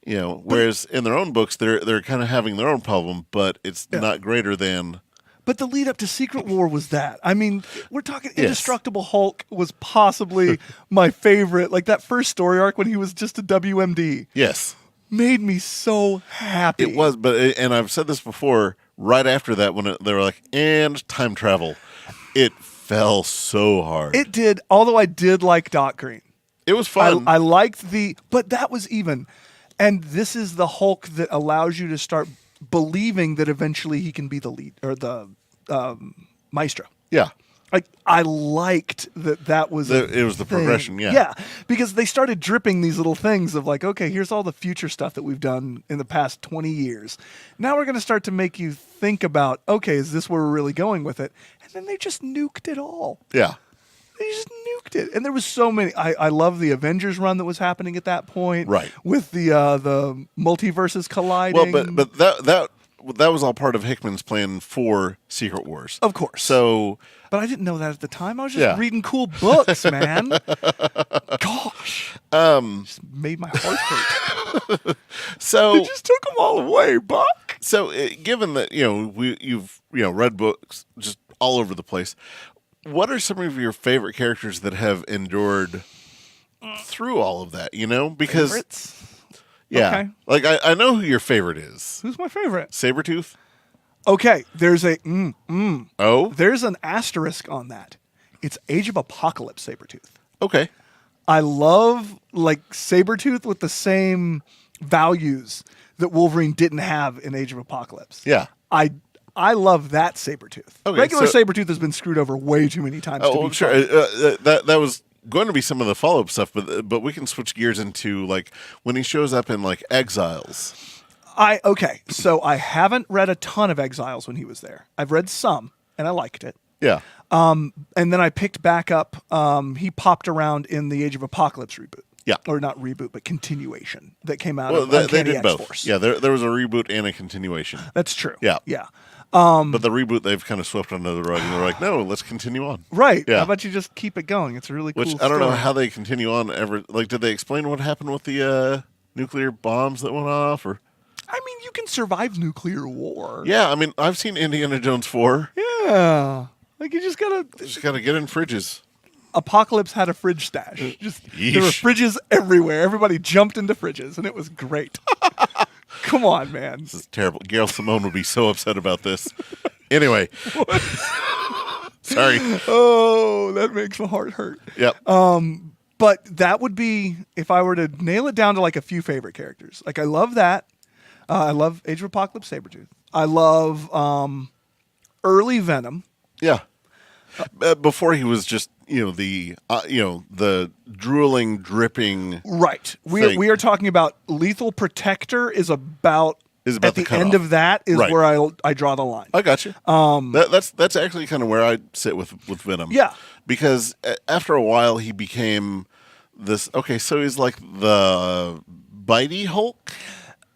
Whereas in their own books, they're kind of having their own problem, but it's not greater than. But the lead up to Secret War was that. I mean, we're talking Indestructible Hulk was possibly my favorite. Like that first story arc when he was just a WMD. Yes. Made me so happy. It was, and I've said this before, right after that, when they were like, and time travel, it fell so hard. It did, although I did like Doc Green. It was fun. I liked but that was even. And this is the Hulk that allows you to start believing that eventually he can be the lead or the maestro. Yeah. Like I liked that was it was the thing. progression, yeah. Yeah, because they started dripping these little things of like, okay, here's all the future stuff that we've done in the past 20 years. Now we're going to start to make you think about, okay, is this where we're really going with it? And then they just nuked it all. Yeah. They just nuked it. And there was so many. I love the Avengers run that was happening at that point. Right. With the multiverses colliding. Well, but that was all part of Hickman's plan for Secret Wars. Of course. So, but I didn't know that at the time. I was just reading cool books, man. Gosh. Just made my heart hurt. So they just took them all away, Buck. So, given that you've read books just all over the place, what are some of your favorite characters that have endured through all of that? Because favorites? yeah, okay. Like I know who your favorite is. Who's my favorite? Sabretooth. Okay, there's a Oh, there's an asterisk on that. It's Age of Apocalypse Sabretooth. okay. I love like Sabretooth with the same values that Wolverine didn't have in Age of Apocalypse. Yeah. I love that Sabretooth. Okay, Regular so- Sabretooth has been screwed over way too many times. to Oh, be sure. fun. That was going to be some of the follow up stuff, but we can switch gears into like when he shows up in like Exiles. So I haven't read a ton of Exiles when he was there. I've read some, and I liked it. Yeah. And then I picked back up. He popped around in the Age of Apocalypse reboot. Yeah. Or not reboot, but continuation that came out Well, of they Uncanny did both. X-Force. Yeah, there was a reboot and a continuation. That's true. Yeah. Yeah. But the reboot they've kind of swept under the rug, and they're like, no, let's continue on. Right. Yeah. How about you just keep it going? It's a really Which cool I don't know story. how they continue on ever. Like, did they explain what happened with the nuclear bombs that went off? Or I mean, you can survive nuclear war. yeah, I mean, I've seen Indiana Jones 4. Yeah. Like you just gotta. Just got to get in fridges. Apocalypse had a fridge stash. Just there were Yeesh. fridges everywhere. Everybody jumped into fridges, and it was great. Come on, man. This is terrible. Gail Simone would be so upset about this. Anyway. Sorry. Oh, that makes my heart hurt. Yep. But that would be if I were to nail it down to like a few favorite characters. Like I love that. I love Age of Apocalypse Sabretooth. I love early Venom. Yeah. Before he was just, the drooling, dripping. Right. Thing. We are talking about Lethal Protector is about Is about at the the cutoff. end of that is Right. where I draw the line. I got you. That's actually kind of where I sit with Venom. Yeah. Because after a while he became this. Okay, so he's like the bitey Hulk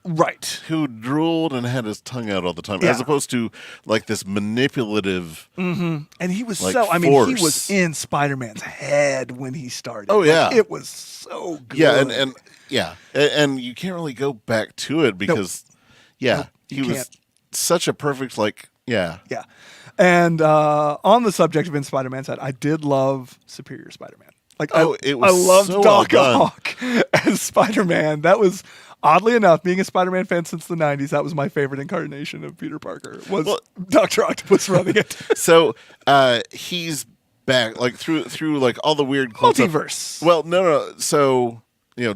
Right. who drooled and had his tongue out all the time, Yeah. as opposed to like this manipulative. And he was Like he force. was in Spider-Man's head when he started. Oh, yeah. Like, it was so good. Yeah, and you can't really go back to it because Nope, he you was can't. such a perfect Yeah. And on the subject of in Spider-Man's head, I did love Superior Spider-Man. Like it was I loved so well Doc done. Ock as Spider-Man. That was oddly enough, being a Spider-Man fan since the 90s, that was my favorite incarnation of Peter Parker. Was Dr. Octopus running it. So he's back, like through like all the weird clone stuff. Multiverse. Well, no. So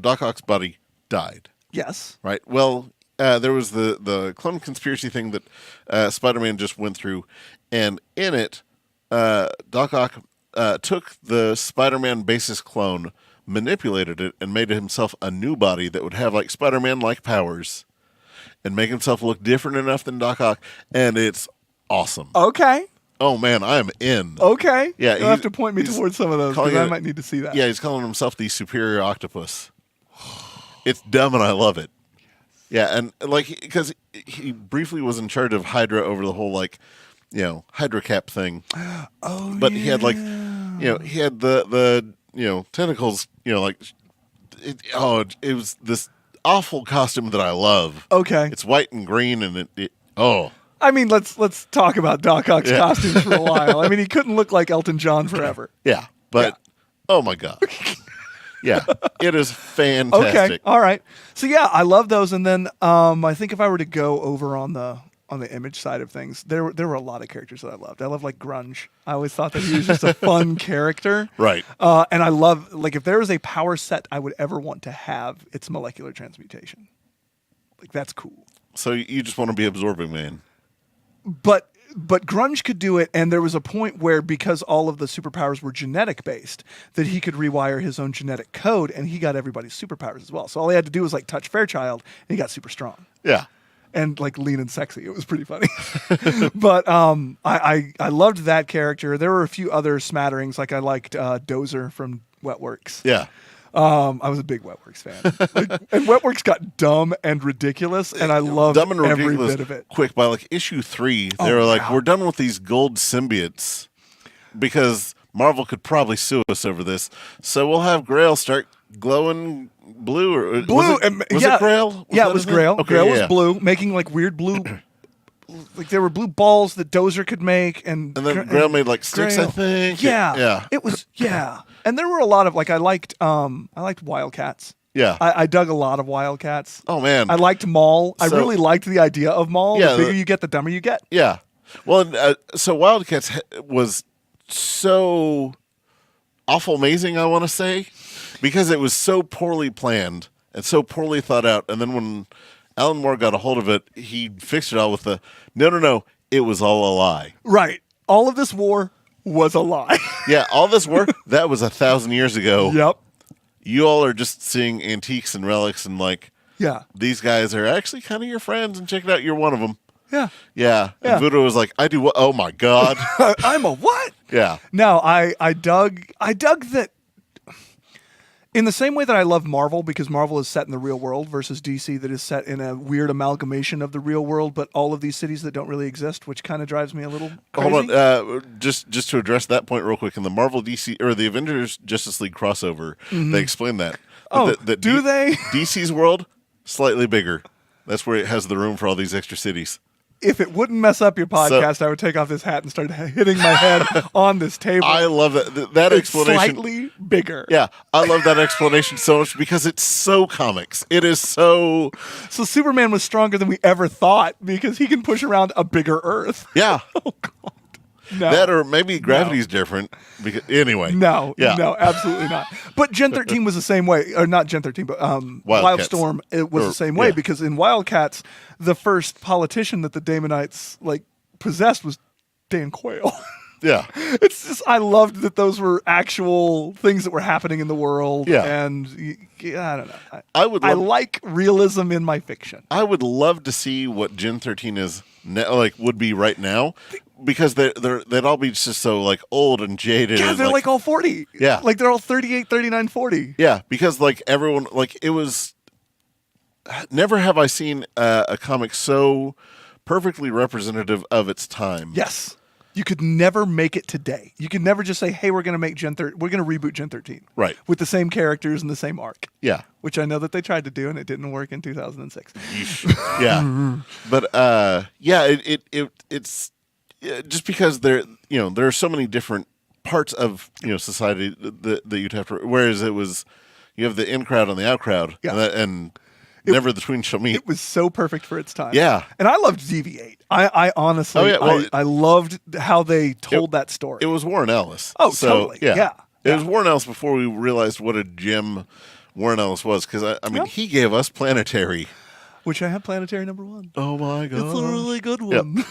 Doc Ock's buddy died, Yes. right? Well, there was the clone conspiracy thing that Spider-Man just went through, and in it, Doc Ock took the Spider-Man basis clone, manipulated it, and made himself a new body that would have like Spider-Man-like powers, and make himself look different enough than Doc Ock, and it's awesome. Okay. Oh man, I am in. Okay. Yeah, You'll have to point me he's towards some of those calling because I it- might need to see that. Yeah, he's calling himself the Superior Octopus. It's dumb, and I love it. Yeah, and like because he briefly was in charge of Hydra over the whole like, Hydra Cap thing. Oh, But he had like, he had the tentacles. Like, it was this awful costume that I love. Okay. It's white and green, and oh. I mean, let's talk about Doc Ock's Yeah. costumes for a while. I mean, he couldn't look like Elton John forever. Yeah, but oh my god. Yeah, it is fantastic. Okay, all right. So yeah, I love those. And then I think if I were to go over on the image side of things, there were a lot of characters that I loved. I love like Grunge. I always thought that he was just a fun character. Right. And I love, like, if there was a power set I would ever want to have, it's molecular transmutation. Like, that's cool. So you just want to be Absorbing Man. But Grunge could do it, and there was a point where, because all of the superpowers were genetic based, that he could rewire his own genetic code, and he got everybody's superpowers as well. So all he had to do was like touch Fairchild, and he got super strong Yeah. and like lean and sexy. It was pretty funny. But I loved that character. There were a few other smatterings, like I liked Dozer from Wetworks. Yeah. I was a big Wetworks fan, and Wetworks got dumb and ridiculous, and I loved Dumb and every ridiculous. bit of it. Quick, by like issue 3, they were like, wow. "We're done with these gold symbiotes because Marvel could probably sue us over this. So we'll have Grail start glowing blue, or Blue, was it Grail? Yeah, that it was his name? Grail. Okay, Grail was yeah. blue, making like weird blue. Like there were blue balls that Dozer could make, and then Grail made like sticks, I think. Yeah, Yeah. It was and there were a lot of like I liked Wildcats. Yeah. I dug a lot of Wildcats. Oh man. I liked Maul. I So- really liked the idea of Maul. Yeah, The bigger you get, the dumber you get. Yeah. Well, so Wildcats was so awful amazing, I want to say, because it was so poorly planned and so poorly thought out. And then when Alan Moore got a hold of it, he fixed it all with the, no, it was all a lie. Right. All of this war was a lie. Yeah, all this work, that was 1,000 years ago. Yep. You all are just seeing antiques and relics and like, Yeah. these guys are actually kind of your friends, and check it out, you're one of them. Yeah. Yeah. Yeah. And Voodoo was like, I do what? Oh my God. I'm a what? Yeah. No, I dug that in the same way that I love Marvel, because Marvel is set in the real world versus DC that is set in a weird amalgamation of the real world, but all of these cities that don't really exist, which kind of drives me a little crazy. Hold on, just to address that point real quick, in the Marvel DC or the Avengers Justice League crossover, they explain that. Oh, do they? DC's world slightly bigger. That's where it has the room for all these extra cities. If it wouldn't mess up your podcast, I would take off this hat and start hitting my head on this table. I love that It's explanation. slightly bigger. Yeah, I love that explanation so much because it's so comics. It is so So Superman was stronger than we ever thought because he can push around a bigger Earth. yeah. No. That or maybe gravity's different. Because anyway, No, yeah. no, absolutely not. But Gen 13 was the same way, or not Gen 13, but Wildcats. Wildstorm. It was Or- the same way yeah. because in Wildcats, the first politician that the Damonites like possessed was Dan Quayle. Yeah, It's just I loved that those were actual things that were happening in the world. Yeah. And I don't know. I would. I Love, like realism in my fiction. I would love to see what Gen 13 is like would be right now, because they'd all be just so like old and jaded. Yeah, and, they're like all 40. Yeah. Like they're all 38, 39, 40. yeah, because like everyone like it was. Never have I seen a comic so perfectly representative of its time. Yes. You could never make it today. You could never just say, "Hey, we're going to make we're going to reboot Gen 13." Right. With the same characters and the same arc. Yeah. Which I know that they tried to do and it didn't work in 2006. Yeah. But it's just because there are so many different parts of society that you'd have to, whereas it was you have the in crowd and the out crowd. Yeah. And never the tween shall meet. It was so perfect for its time. Yeah. And I loved Deviate. I honestly, Oh, yeah, well, I loved how they told that story. It was Warren Ellis. Oh, So, totally. Yeah. It was Warren Ellis before we realized what a gem Warren Ellis was, because I mean, he gave us Planetary. Which I have Planetary #1. Oh my god, It's a really good Yep. one.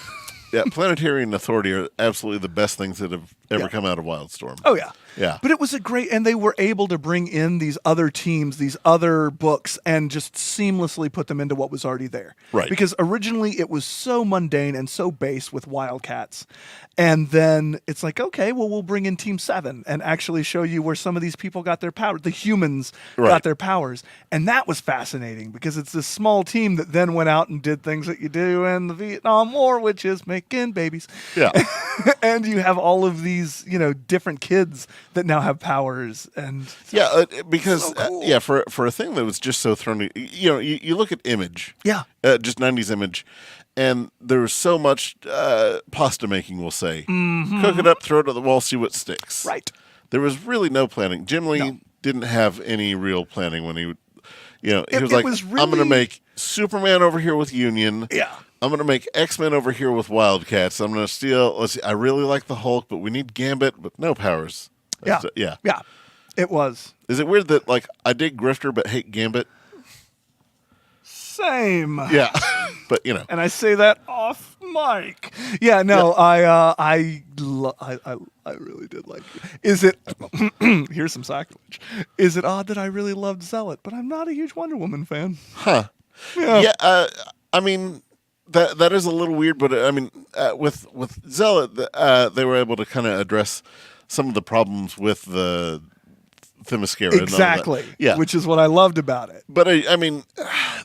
Yeah, Planetary and Authority are absolutely the best things that have ever come out of Wildstorm. Oh yeah. Yeah. But it was a great, and they were able to bring in these other teams, these other books, and just seamlessly put them into what was already there. Right. Because originally it was so mundane and so base with Wildcats. And then it's like, okay, well, we'll bring in Team 7 and actually show you where some of these people got their power. The humans Right. got their powers. And that was fascinating because it's this small team that then went out and did things that you do in the Vietnam War, which is make making babies. Yeah. And you have all of these, different kids that now have powers. And Yeah, because So cool. for a thing that was just so thrown, you look at Image, yeah, just '90s Image, and there was so much pasta making. We'll say, cook it up, throw it at the wall, see what sticks. right. There was really no planning. Jim Lee No. didn't have any real planning when he would, he was It like, was I'm going to really- make Superman over here with Union. Yeah. I'm going to make X-Men over here with Wildcats. I'm going to steal. Let's see. I really like the Hulk, but we need Gambit, but no powers. Yeah. Yeah. Yeah. It was. Is it weird that I dig Grifter but hate Gambit? Same. Yeah. But And I say that off mic. Yeah, no, I really did like it. Is it here's some sacrilege. Is it odd that I really loved Zealot, but I'm not a huge Wonder Woman fan? Huh. Yeah. I mean, that is a little weird, but I mean, with Zealot, they were able to kind of address some of the problems with the Themyscira. Exactly. And all that. Yeah. Which is what I loved about it. But I mean,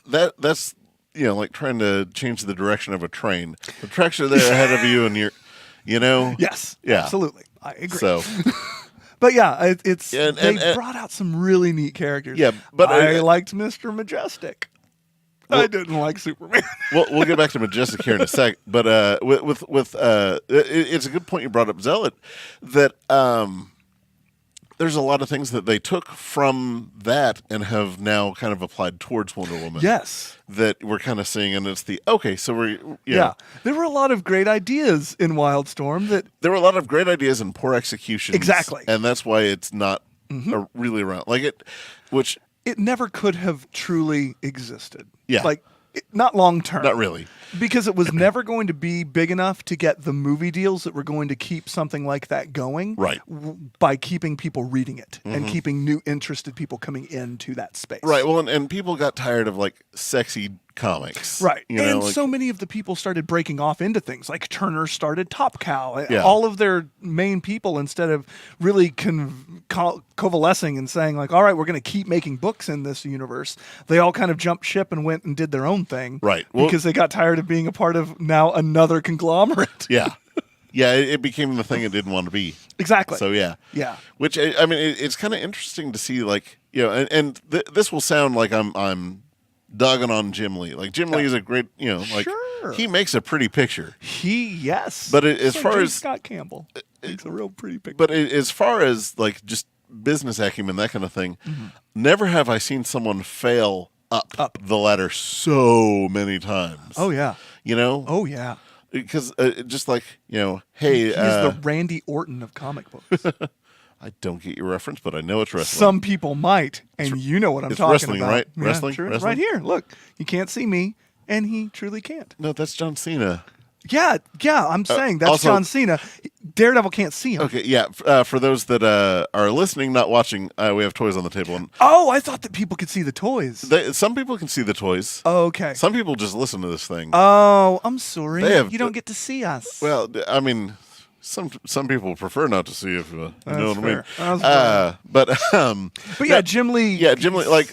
that's like trying to change the direction of a train. The tracks are there ahead of you, and you're, Yes. Yeah. Absolutely. I agree. So But yeah, it's And- they and- brought out some really neat characters. Yeah, but I liked Mr. Majestic. I didn't like Superman. we'll get back to Majestic here in a sec. But with it's a good point you brought up, Zealot, that there's a lot of things that they took from that and have now kind of applied towards Wonder Woman. Yes. That we're kind of seeing, and it's so we're Yeah. There were a lot of great ideas in Wildstorm that there were a lot of great ideas and poor execution. Exactly. And that's why it's not really around. Which it never could have truly existed. Yeah. Not long term. not really. Because it was never going to be big enough to get the movie deals that were going to keep something like that going. Right. By keeping people reading it and keeping new interested people coming into that space. Right. Well, and people got tired of sexy comics. Right. And like- so many of the people started breaking off into things like Turner started Top Cow. Yeah. All of their main people, instead of really coalescing and saying all right, we're going to keep making books in this universe, they all kind of jumped ship and went and did their own thing. Right. Well- because they got tired of being a part of now another conglomerate. Yeah. Yeah, it became the thing it didn't want to be. Exactly. So yeah. Yeah. Which I mean, it's kind of interesting to see, this will sound like I'm dogging on Jim Lee. Jim Lee is a great, Sure. he makes a pretty picture. Yes. But as Like far J. as- Scott Campbell makes a real pretty picture. But as far as just business acumen, that kind of thing, never have I seen someone fail up the ladder so many times. Oh yeah. Oh yeah. Because just hey, He's the Randy Orton of comic books. I don't get your reference, but I know it's wrestling. Some people might, and you know what I'm it's talking wrestling, about. right? Yeah, Wrestling? true. Wrestling? Right here. Look, you can't see me, and he truly can't. No, that's John Cena. Yeah. I'm saying that's also- John Cena. Daredevil can't see him. Okay, yeah. For those that are listening, not watching, we have toys on the table, and Oh, I thought that people could see the toys. some people can see the toys. Okay. Some people just listen to this thing. Oh, I'm sorry. They have- You don't get to see us. Well, I mean, some people prefer not to see if you know what I mean. That's fair. But yeah, Jim Lee. yeah, Jim Lee,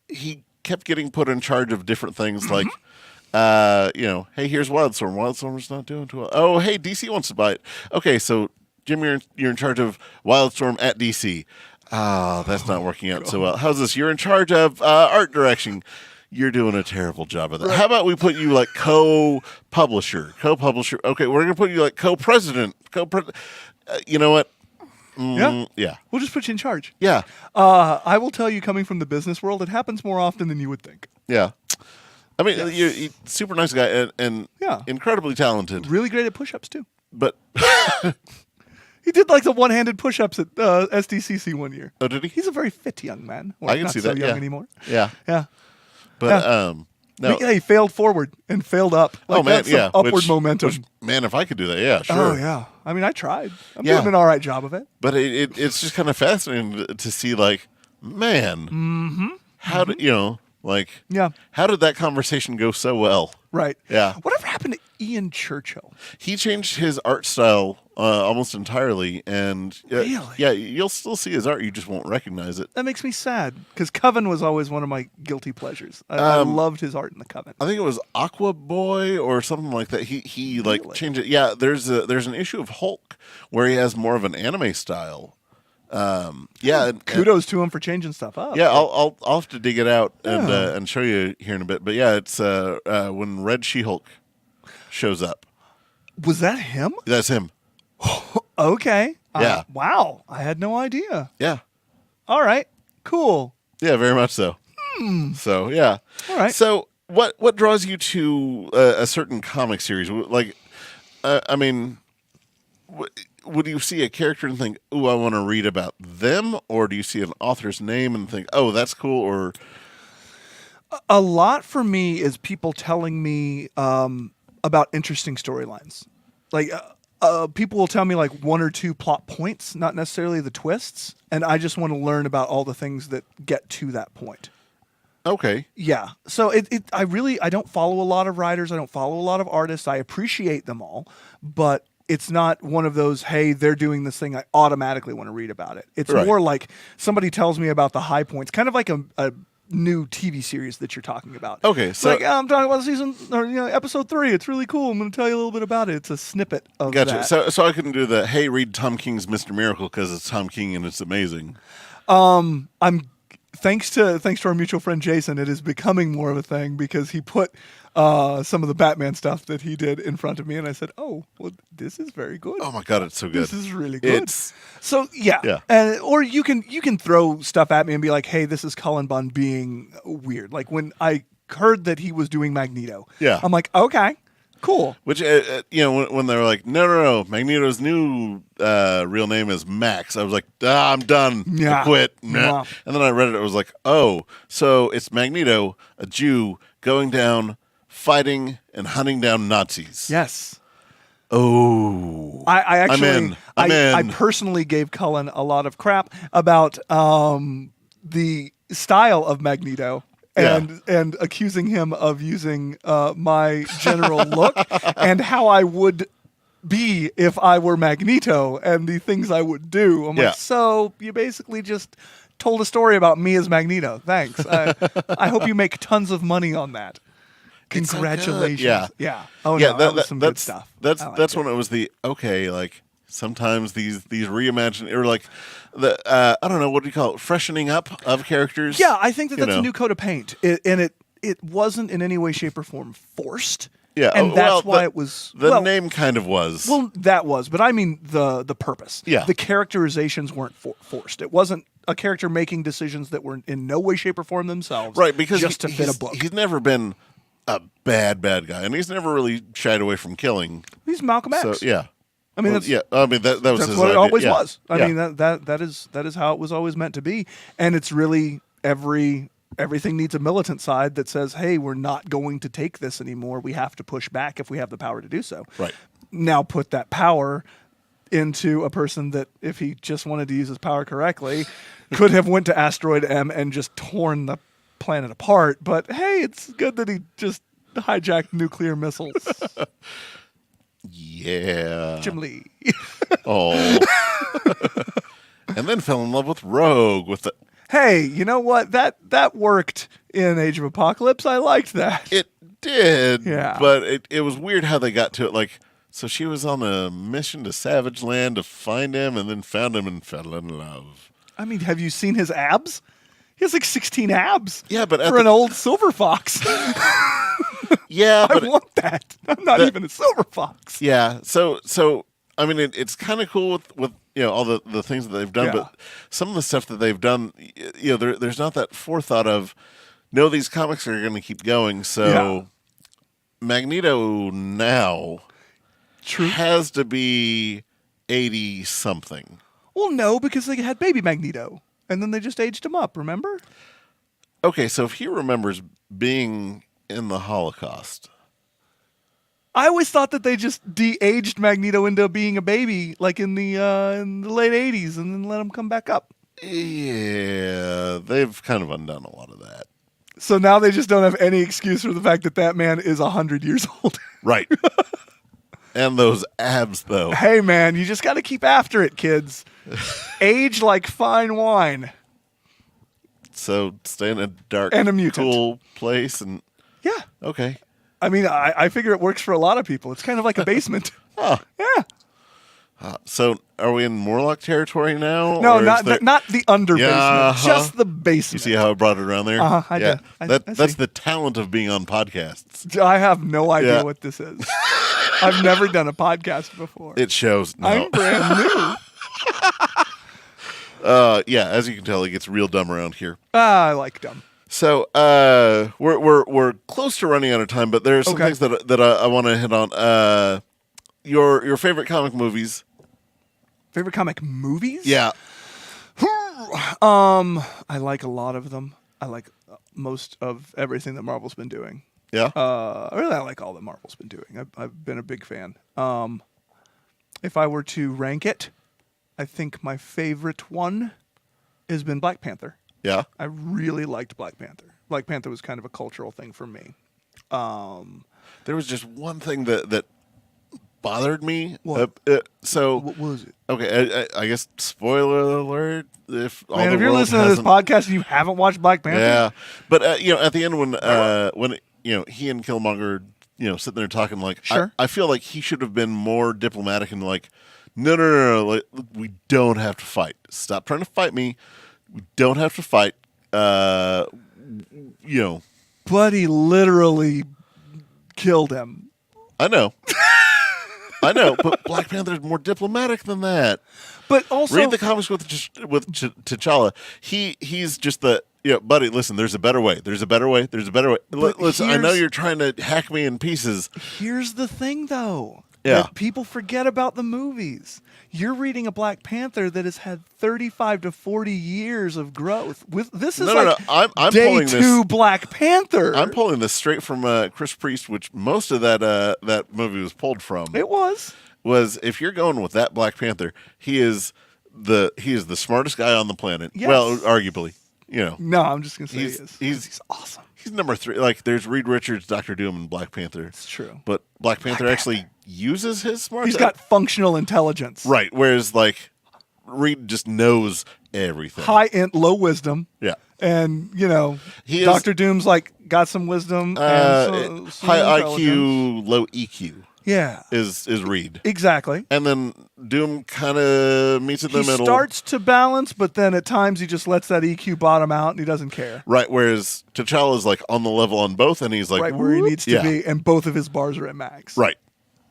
he kept getting put in charge of different things, hey, here's Wildstorm. Wildstorm's not doing too well. Oh, hey, DC wants to buy it. Okay, so Jim, you're in charge of Wildstorm at DC. That's not working out so well. How's this? You're in charge of art direction. You're doing a terrible job of that. How about we put you co-publisher? Okay, we're gonna put you co-president. You know what? Yeah. We'll just put you in charge. Yeah. I will tell you, coming from the business world, it happens more often than you would think. Yeah. I mean, you're super nice guy and Yeah. incredibly talented. Really great at push-ups too. But He did the one-handed push-ups at SDCC one year. oh, did he? He's a very fit young man. Well, I can not see so that. young Yeah. anymore. Yeah. Yeah. But No. no. Yeah, he failed forward and failed up. Oh man, that's some yeah. upward momentum. Man, if I could do that, yeah, sure. Oh yeah. I mean, I tried. I'm Yeah. doing an all right job of it. But it's just kind of fascinating to see, man, how did Yeah. how did that conversation go so well? Right. Yeah. Whatever happened to Ian Churchill? He changed his art style almost entirely, and Really? yeah, you'll still see his art. You just won't recognize it. That makes me sad because Coven was always one of my guilty pleasures. I loved his art in the Coven. I think it was Aqua Boy or something like that. He like Really? changed it. Yeah, there's an issue of Hulk where he has more of an anime style. Yeah, Kudos to him for changing stuff up. yeah. I'll have to dig it out and show you here in a bit. But yeah, it's when Red She-Hulk shows up. Was that him? That's him. Okay. Yeah. Wow. I had no idea. Yeah. All right. Cool. Yeah, very much so. So yeah. All right. So what draws you to a certain comic series? Like, I mean, would you see a character and think, "Ooh, I want to read about them," or do you see an author's name and think, "Oh, that's cool"? Or A lot for me is people telling me about interesting storylines. Like people will tell me like one or two plot points, not necessarily the twists, and I just want to learn about all the things that get to that point. okay, Yeah. So I don't follow a lot of writers. I don't follow a lot of artists. I appreciate them all, but it's not one of those, hey, they're doing this thing, I automatically want to read about it. It's Right. more like somebody tells me about the high points, kind of like a new TV series that you're talking about. Okay, It's so- like, I'm talking about season or episode 3. It's really cool. I'm going to tell you a little bit about it. It's a snippet of gotcha. that. So I can do the hey, read Tom King's Mr. Miracle because it's Tom King and it's amazing. I'm thanks to our mutual friend Jason, it is becoming more of a thing because he put some of the Batman stuff that he did in front of me, and I said, "Oh, well, this is very good. Oh my god, it's so good. This is really good." It's So yeah, Yeah. or you can throw stuff at me and be like, "Hey, this is Cullen Bunn being weird." Like when I heard that he was doing Magneto, Yeah. I'm like, okay, cool. which when they were like, no, Magneto's new real name is Max. I was like, I'm done. Yeah. I quit. Yeah. Nah. And then I read it. I was like, oh, so it's Magneto, a Jew, going down, fighting and hunting down Nazis. Yes. Oh, I actually, I'm in. I personally gave Cullen a lot of crap about the style of Magneto and accusing him of using my general look and how I would be if I were Magneto and the things I would do. I'm Yeah. like, so you basically just told a story about me as Magneto. Thanks. I hope you make tons of money on that. It's so good. Congratulations. Yeah. Yeah. Oh, yeah, no, that was some good stuff. That's I liked that's it. when it was the okay, like sometimes these reimagined or like the I don't know, what do you call it, freshening up of characters. Yeah, I think that you that's know. a new coat of paint, it wasn't in any way, shape, or form forced. Yeah, and that's why it was the name kind of was. Well, that was, but I mean the purpose. Yeah. The characterizations weren't forced. It wasn't a character making decisions that were in no way, shape, or form themselves. right, because just to fit a book. He's never been a bad guy, and he's never really shied away from killing. He's Malcolm X. So yeah, I mean, Well, that's yeah. I mean that was that's his what it idea. always Yeah. was. I Yeah. mean that is how it was always meant to be, and it's really everything needs a militant side that says, hey, we're not going to take this anymore. We have to push back if we have the power to do so. Right. Now put that power into a person that, if he just wanted to use his power correctly, could have went to Asteroid M and just torn the planet apart. But hey, it's good that he just hijacked nuclear missiles. Yeah. Jim Lee. Oh. And then fell in love with Rogue with the. Hey, you know what? That worked in Age of Apocalypse. I liked that. It did. Yeah. But it was weird how they got to it. Like, so she was on a mission to Savage Land to find him, and then found him and fell in love. I mean, have you seen his abs? He has like 16 abs. Yeah, but at for the- an old silver fox. Yeah, I but want that. I'm not even a silver fox. yeah. So I mean, it's kind of cool with all the things that they've done, Yeah. but some of the stuff that they've done, there's not that forethought of, no, these comics are going to keep going. So Yeah. Magneto now True. has to be 80 something. Well, no, because they had baby Magneto, and then they just aged him up. Remember? Okay, so if he remembers being in the Holocaust, I always thought that they just de-aged Magneto into being a baby, like in the late '80s, and then let him come back up. yeah, they've kind of undone a lot of that. So now they just don't have any excuse for the fact that that man is 100 years old. Right. And those abs, though. Hey, man, you just got to keep after it, kids. Age like fine wine. So stay in a dark, And a mutant. cool place. And Yeah. okay. I mean, I figure it works for a lot of people. It's kind of like a basement. Oh. Yeah. So are we in Morlock territory now? No, or is not there- not the under basement, uh-huh. just the You basement. see how I brought it around there? I yeah. did. I That's see. the talent of being on podcasts. I have no idea Yeah. what this is. I've never done a podcast before. It shows. No. I'm brand new. Yeah, as you can tell, it gets real dumb around here. I like dumb. So we're close to running out of time, but there are some Okay. things that I want to hit on. Your favorite comic movies? Favorite comic movies? Yeah. I like a lot of them. I like most of everything that Marvel's been doing. Yeah. I like all that Marvel's been doing. I've been a big fan. If I were to rank it, I think my favorite one has been Black Panther. Yeah. I really liked Black Panther. Black Panther was kind of a cultural thing for me. There was just one thing that bothered me. What? So What was it? okay, I guess spoiler alert. If all Man, the if you're world listening to this hasn't- podcast and you haven't watched Black Panther, yeah. But at the end when he and Killmonger sitting there talking like Sure. I feel like he should have been more diplomatic and like no, like, we don't have to fight. Stop trying to fight me. We don't have to fight. but he literally killed him. I know. I know, but Black Panther is more diplomatic than that. But also, Read the comics with T'Challa. He's just the buddy. Listen, there's a better way. There's a better way. There's a better way. But Listen, I know here's- you're trying to hack me in pieces. here's the thing, though. Yeah. That people forget about the movies. You're reading a Black Panther that has had 35 to 40 years of growth. This is No. I'm day pulling two this. Black Panther. I'm pulling this straight from Chris Priest, which most of that movie was pulled from. It was. Was if you're going with that Black Panther, he is the smartest guy on the planet. Yes. Well, arguably, No, I'm just gonna say He's- he's awesome. he's number 3. Like there's Reed Richards, Doctor Doom, and Black Panther. It's true. But Black Panther actually uses his smarts. He's got functional intelligence. right, whereas like Reed just knows everything. High and low wisdom. Yeah. And He is- Dr. Doom's like got some wisdom and some high intelligence. IQ, low EQ Yeah. is Reed. Exactly. And then Doom kind of meets in the He middle. starts to balance, but then at times he just lets that EQ bottom out and he doesn't care. Right, whereas T'Challa is like on the level on both, and he's like Right where he whoop. needs to Yeah. be, and both of his bars are at max. Right.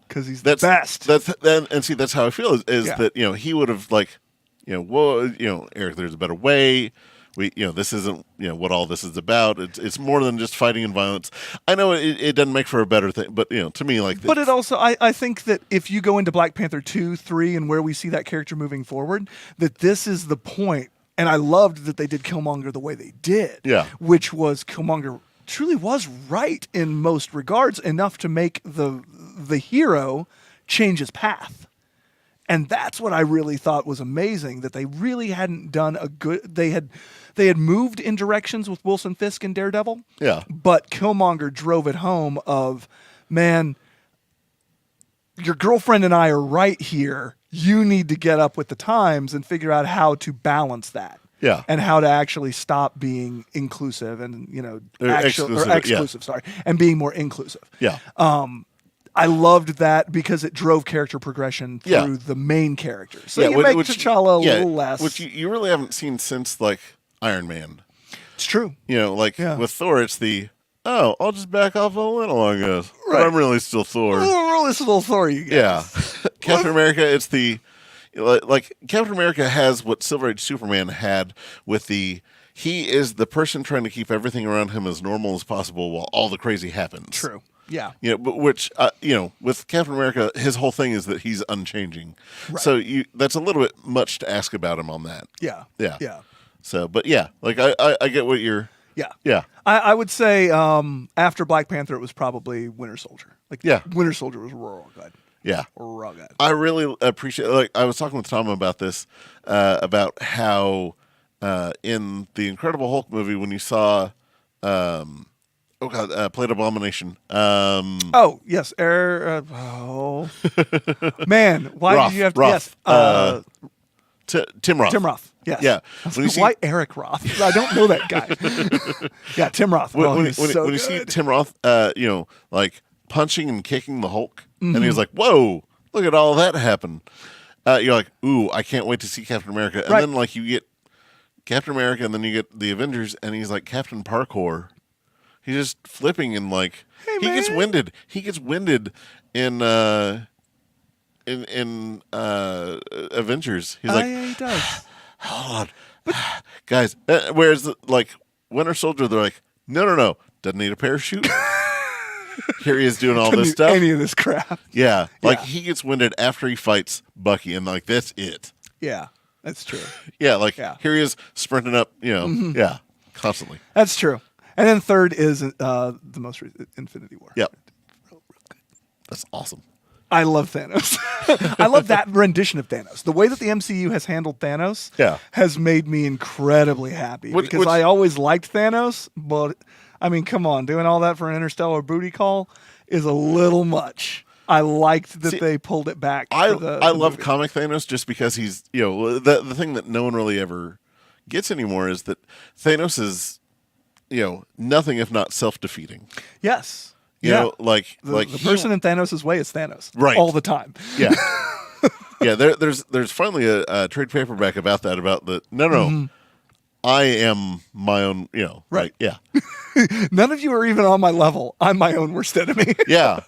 Because he's That's the best. That's how I feel is Yeah. that he would have like whoa Eric, there's a better way. We this isn't what all this is about. It's more than just fighting and violence. I know it doesn't make for a better thing, but to me like But it also, I think that if you go into Black Panther 2, 3, and where we see that character moving forward, that this is the point. And I loved that they did Killmonger the way they did. Yeah. Which was Killmonger truly was right in most regards, enough to make the hero change his path. And that's what I really thought was amazing, that they really hadn't done a good. They had moved in directions with Wilson Fisk and Daredevil. Yeah. But Killmonger drove it home of, man, your girlfriend and I are right here. You need to get up with the times and figure out how to balance that. Yeah. And how to actually stop being inclusive and, Exclusive, yeah. exclusive, sorry, and being more inclusive. Yeah. I loved that because it drove character progression through Yeah. the main character. So yeah, you make T'Challa a little less. which you really haven't seen since like Iron Man. It's true. Yeah. With Thor, it's I'll just back off a little, I guess. But Right. I'm really still Thor. Oh, this little Thor you get. Yeah. Captain America, it's like Captain America has what Silver Age Superman had with he is the person trying to keep everything around him as normal as possible while all the crazy happens. True. Yeah. But which with Captain America, his whole thing is that he's unchanging. Right. So that's a little bit much to ask about him on that. Yeah. Yeah. Yeah. So, but yeah, like I get what you're. Yeah. Yeah. I would say after Black Panther, it was probably Winter Soldier. Yeah. Winter Soldier was real good. Yeah. Real good. I really appreciate. Like I was talking with Tom about this, about how in the Incredible Hulk movie, when you saw oh god, played Abomination. Oh yes, man, why Roth, did you have to? Roth. Yes, Tim Roth. Tim Roth. Yes. Yeah. I was When you like, see- why Eric Roth? I don't know that guy. Yeah, Tim Roth. When, Oh, when, he's when, so when you good. see Tim Roth, like punching and kicking the Hulk, and Mm-hmm. he's like, "Whoa, look at all that happen!" You're like, "Ooh, I can't wait to see Captain America." And Right. then like you get Captain America, and then you get the Avengers, and he's like Captain Parkour. He's just flipping and like Hey, he gets man. winded. He gets winded in Avengers. He's like, yeah, he does. hold on, guys. Whereas like Winter Soldier, they're like, no, doesn't need a parachute. Here he is doing all Couldn't this do stuff. Any of this crap. Yeah, like Yeah. he gets winded after he fights Bucky, and like that's it. Yeah, that's true. Yeah, like Yeah. here he is sprinting up. Yeah, constantly. That's true. And then third is the most Infinity War. Yep, that's awesome. I love Thanos. I love that rendition of Thanos. The way that the MCU has handled Thanos Yeah. has made me incredibly happy Which- because which- I always liked Thanos, but I mean, come on, doing all that for an interstellar booty call is a little much. I liked that See, they pulled it back. I for the love movie. comic Thanos just because he's the thing that no one really ever gets anymore is that Thanos is nothing if not self-defeating. Yes. You yeah. know, like the he- person in Thanos' way is Thanos. Right. All the time. Yeah. Yeah, there's finally a trade paperback about that, about the no, I am my own, Right. like, yeah. None of you are even on my level. I'm my own worst enemy. Yeah.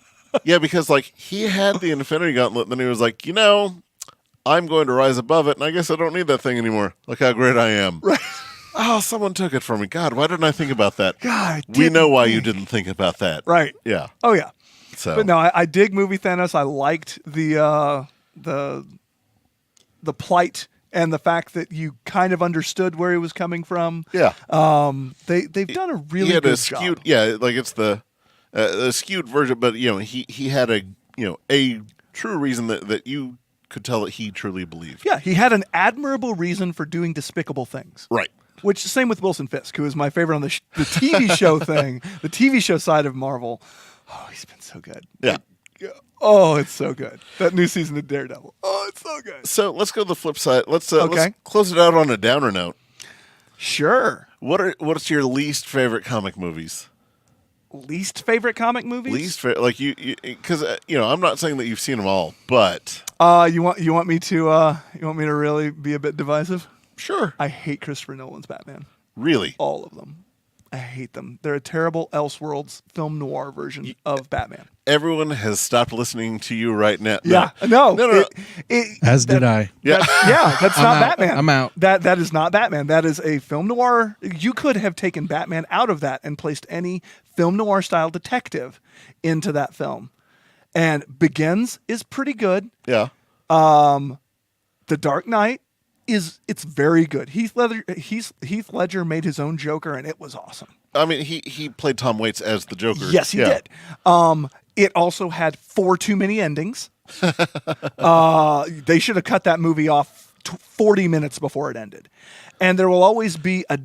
Yeah, because like he had the Infinity Gauntlet, and then he was like, I'm going to rise above it, and I guess I don't need that thing anymore. Look how great I am. Right. Oh, someone took it from me. God, why didn't I think about that? God, we know why you didn't think about that. Right. Yeah. Oh yeah. So But no, I dig movie Thanos. I liked the plight and the fact that you kind of understood where he was coming from. yeah. They've done a really he had good a skewed, job. yeah, like it's the skewed version, but he had a true reason that you could tell that he truly believed. Yeah, he had an admirable reason for doing despicable things. Right. Which same with Wilson Fisk, who is my favorite on the TV show thing, the TV show side of Marvel. Oh, he's been so good. Yeah. Oh, it's so good. That new season of Daredevil. Oh, it's so good. So let's go to the flip side. Let's Okay. close it out on a downer note. Sure. What's your least favorite comic movies? Least favorite comic movies? Least favorite, like you because I'm not saying that you've seen them all, but You want me to really be a bit divisive? sure, I hate Christopher Nolan's Batman. really, All of them. I hate them. They're a terrible Elseworlds film noir version of Batman. everyone has stopped listening to you right now. Yeah. No. As did I. Yeah. That's not out. Batman. I'm out. That is not Batman. That is a film noir. You could have taken Batman out of that and placed any film noir style detective into that film. And Begins is pretty good. Yeah. The Dark Knight it's very good. Heath Ledger made his own Joker and it was awesome. I mean, he played Tom Waits as the Joker. Yes, he Yeah. did. It also had 4 too many endings. They should have cut that movie off 40 minutes before it ended. And there will always be a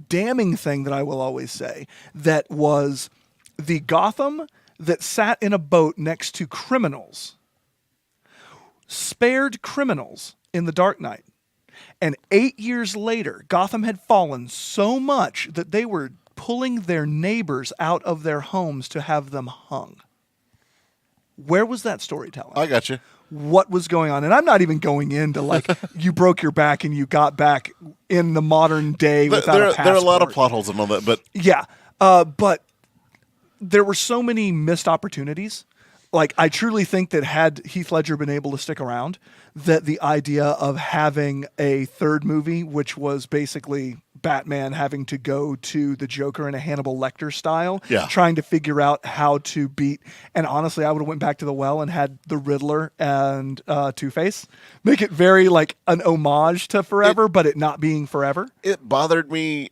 damning thing that I will always say that was the Gotham that sat in a boat next to criminals spared criminals in The Dark Knight. And 8 years later, Gotham had fallen so much that they were pulling their neighbors out of their homes to have them hung. Where was that storytelling? I got you. What was going on? And I'm not even going into like you broke your back and you got back in the modern day without a passport. There are a lot of plot holes and all that, but Yeah. But there were so many missed opportunities. Like, I truly think that had Heath Ledger been able to stick around, that the idea of having a third movie, which was basically Batman having to go to the Joker in a Hannibal Lecter style, Yeah. trying to figure out how to beat. And honestly, I would have went back to the well and had the Riddler and Two-Face. Make it very like an homage to Forever, but it not being Forever. it bothered me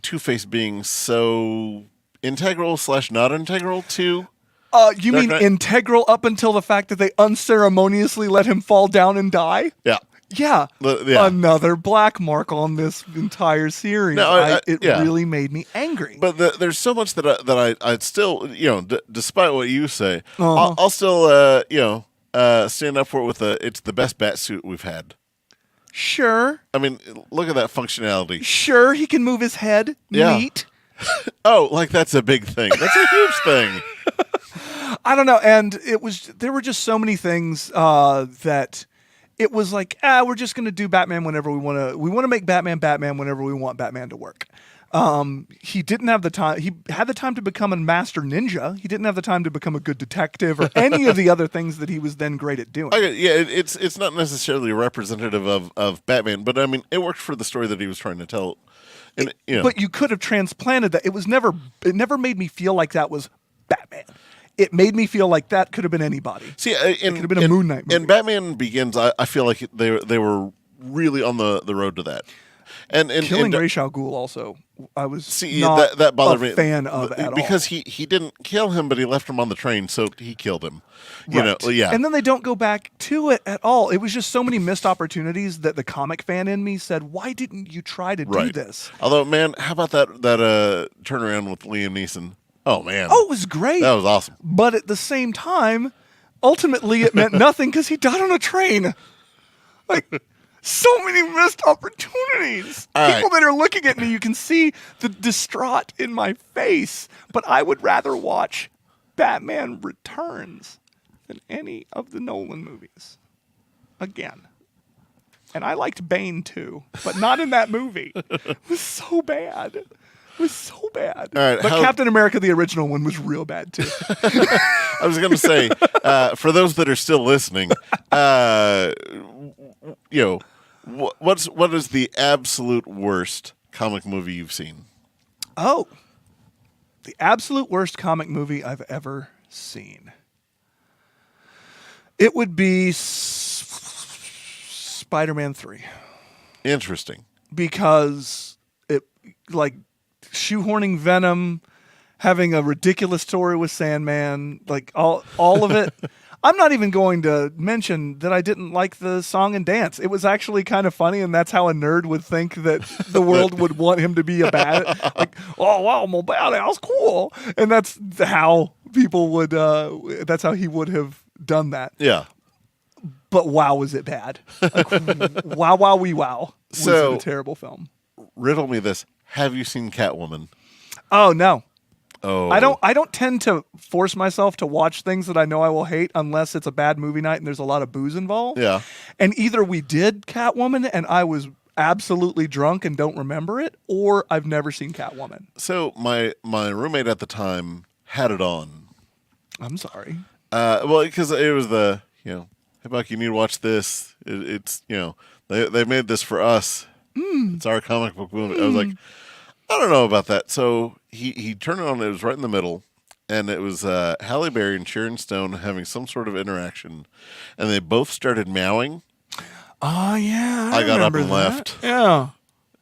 Two-Face being so integral / not integral to. You Dark mean Knight. integral up until the fact that they unceremoniously let him fall down and die? Yeah. Yeah. Yeah. Another black mark on this entire series. No, It yeah. really made me angry. But there's so much that I'd still, despite what you say, Uh-huh. I'll still, stand up for it with it's the best bat suit we've had. Sure. I mean, look at that functionality. Sure, he can move his head. Yeah. Neat. Oh, like that's a big thing. That's a huge thing. I don't know. And there were just so many things that it was like, we're just going to do Batman whenever we want to. We want to make Batman whenever we want Batman to work. He didn't have the time. He had the time to become a master ninja. He didn't have the time to become a good detective or any of the other things that he was then great at doing. Okay, yeah, it's not necessarily representative of Batman, but I mean, it worked for the story that he was trying to tell. And, But you could have transplanted that. It never made me feel like that was Batman. It made me feel like that could have been anybody. See, it could have been a Moon Knight movie. And Batman Begins, I feel like they were really on the road to that. And Killing Ra's al Ghul also, I was not that bothered a me fan of at all. because he didn't kill him, but he left him on the train, so he killed him. Right. Yeah. And then they don't go back to it at all. It was just so many missed opportunities that the comic fan in me said, "Why didn't you try to do this?" Although, man, how about that turnaround with Liam Neeson? Oh man. Oh, it was great. That was awesome. But at the same time, ultimately, it meant nothing because he died on a train. Like. So many missed opportunities. All People right. that are looking at me, you can see the distraught in my face. But I would rather watch Batman Returns than any of the Nolan movies. Again. And I liked Bane too, but not in that movie. It was so bad. It was so bad. All right, but Captain America, the original one, was real bad too. I was going to say, for those that are still listening, what is the absolute worst comic movie you've seen? Oh, the absolute worst comic movie I've ever seen. It would be Spider-Man 3. Interesting. Because it, like, shoehorning Venom, having a ridiculous story with Sandman, like all of it. I'm not even going to mention that I didn't like the song and dance. It was actually kind of funny, and that's how a nerd would think that the world would want him to be a bad. Like, oh wow, I'm a badass, cool, and that's how people would. That's how he would have done that. Yeah. But wow, was it bad? Like, wow, wee wow. Was So- it a terrible film? Riddle me this. Have you seen Catwoman? Oh no. Oh. I don't tend to force myself to watch things that I know I will hate unless it's a bad movie night and there's a lot of booze involved. Yeah. And either we did Catwoman and I was absolutely drunk and don't remember it, or I've never seen Catwoman. So my roommate at the time had it on. I'm sorry. Well, because it was hey Buck, you need to watch this. It's they made this for us. It's our comic book movie. I was like, I don't know about that. So he turned it on. It was right in the middle, and it was Halle Berry and Sharon Stone having some sort of interaction, and they both started meowing. Oh yeah, I got up remember and that. left. Yeah.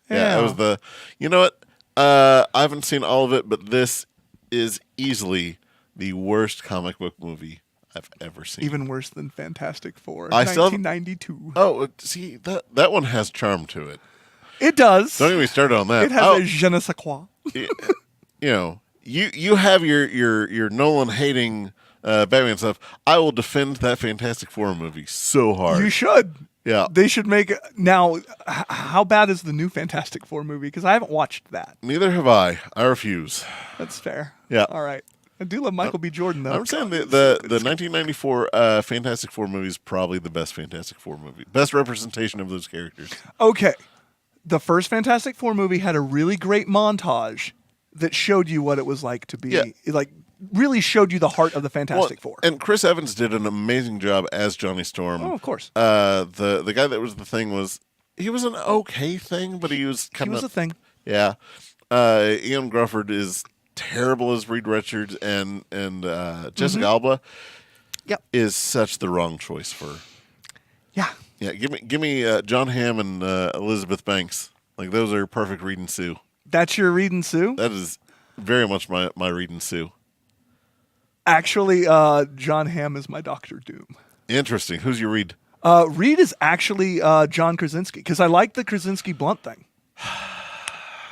Yeah, it was you know what? I haven't seen all of it, but this is easily the worst comic book movie I've ever seen. Even worse than Fantastic Four. I still 1992. Oh, see, that one has charm to it. It does. Don't get me started on that. It has a je ne sais quoi. You have your Nolan hating Batman stuff. I will defend that Fantastic Four movie so hard. You should. Yeah. They should make now. How bad is the new Fantastic Four movie? Because I haven't watched that. Neither have I. I refuse. That's fair. Yeah. All right. I do love Michael B. Jordan though. I'm saying the 1994 Fantastic Four movie is probably the best Fantastic Four movie. Best representation of those characters. Okay. The first Fantastic Four movie had a really great montage that showed you what it was like to be, Yeah. like really showed you the heart of the Fantastic Four. And Chris Evans did an amazing job as Johnny Storm. Oh, of course. The guy that was the Thing he was an okay Thing, but he was kind of He was a thing. Yeah. Ian Grufford is terrible as Reed Richards, and Jessica Alba Yep. is such the wrong choice for. Yeah. Yeah, give me John Hamm and Elizabeth Banks. Like those are perfect Reed and Sue. That's your Reed and Sue? That is very much my Reed and Sue. Actually, John Hamm is my Doctor Doom. Interesting. Who's your Reed? Reed is actually John Krasinski, because I like the Krasinski Blunt thing.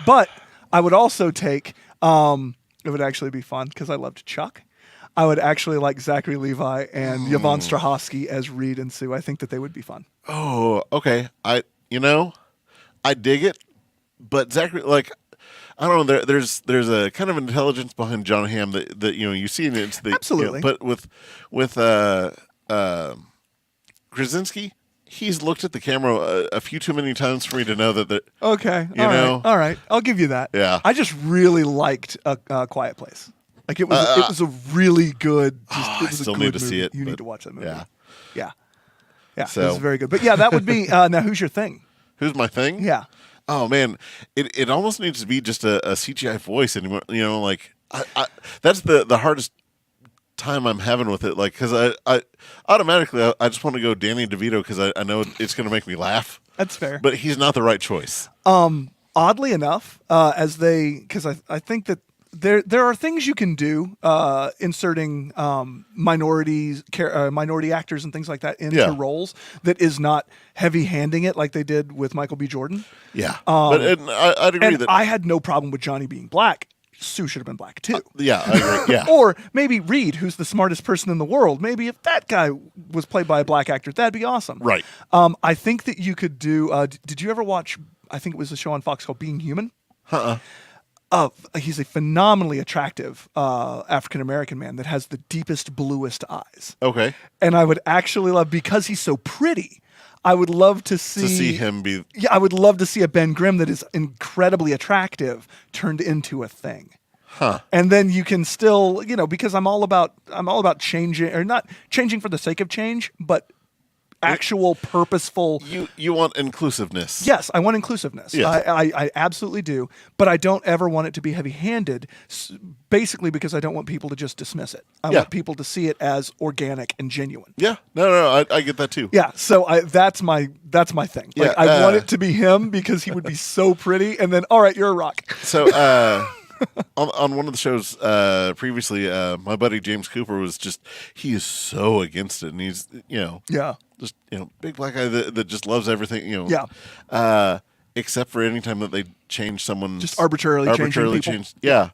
But I would also take, it would actually be fun, because I loved Chuck. I would actually like Zachary Levi and Yvonne Strahovski as Reed and Sue. I think that they would be fun. Oh, okay. I dig it, but Zachary, like, I don't know. There's a kind of intelligence behind John Hamm that you see in it. Absolutely. But with Krasinski, he's looked at the camera a few too many times for me to know that. Okay. All right. I'll give you that. Yeah. I just really liked A Quiet Place. Like it was a really good. I still need to see it. You need to watch that movie. Yeah. Yeah. So- It was very good. But yeah, that would be now. Who's your thing? Who's my thing? Yeah. Oh man, it almost needs to be just a CGI voice anymore. Like I that's the hardest time I'm having with it. Like, because I automatically I just want to go Danny DeVito, because I know it's going to make me laugh. That's fair. But he's not the right choice. Oddly enough, because I think that there are things you can do inserting minority actors and things like that into roles that is not heavy-handing it like they did with Michael B. Jordan. Yeah, but I'd agree And that I had no problem with Johnny being black. Sue should have been black too. yeah, I agree. Yeah, Or maybe Reed, who's the smartest person in the world. Maybe if that guy was played by a black actor, that'd be awesome. right. I think that you could do. Did you ever watch? I think it was a show on Fox called Being Human. He's a phenomenally attractive African American man that has the deepest, bluest eyes. Okay, And I would actually love, because he's so pretty, I would love to see him be. Yeah, I would love to see a Ben Grimm that is incredibly attractive turned into a thing. Huh. And then you can still, because I'm all about changing, or not changing for the sake of change, but actual purposeful. You want inclusiveness. Yes, I want inclusiveness. Yes. I absolutely do, but I don't ever want it to be heavy-handed. Basically, because I don't want people to just dismiss it. I want people to see it as organic and genuine. Yeah. No, I get that too. Yeah, so that's my thing. Like, Yeah, I want it to be him because he would be so pretty, and then all right, you're a rock. So on one of the shows previously, my buddy James Cooper he is so against it, and he's just big black guy that just loves everything. Except for any time that they change someone, Just arbitrarily changing people. Yeah,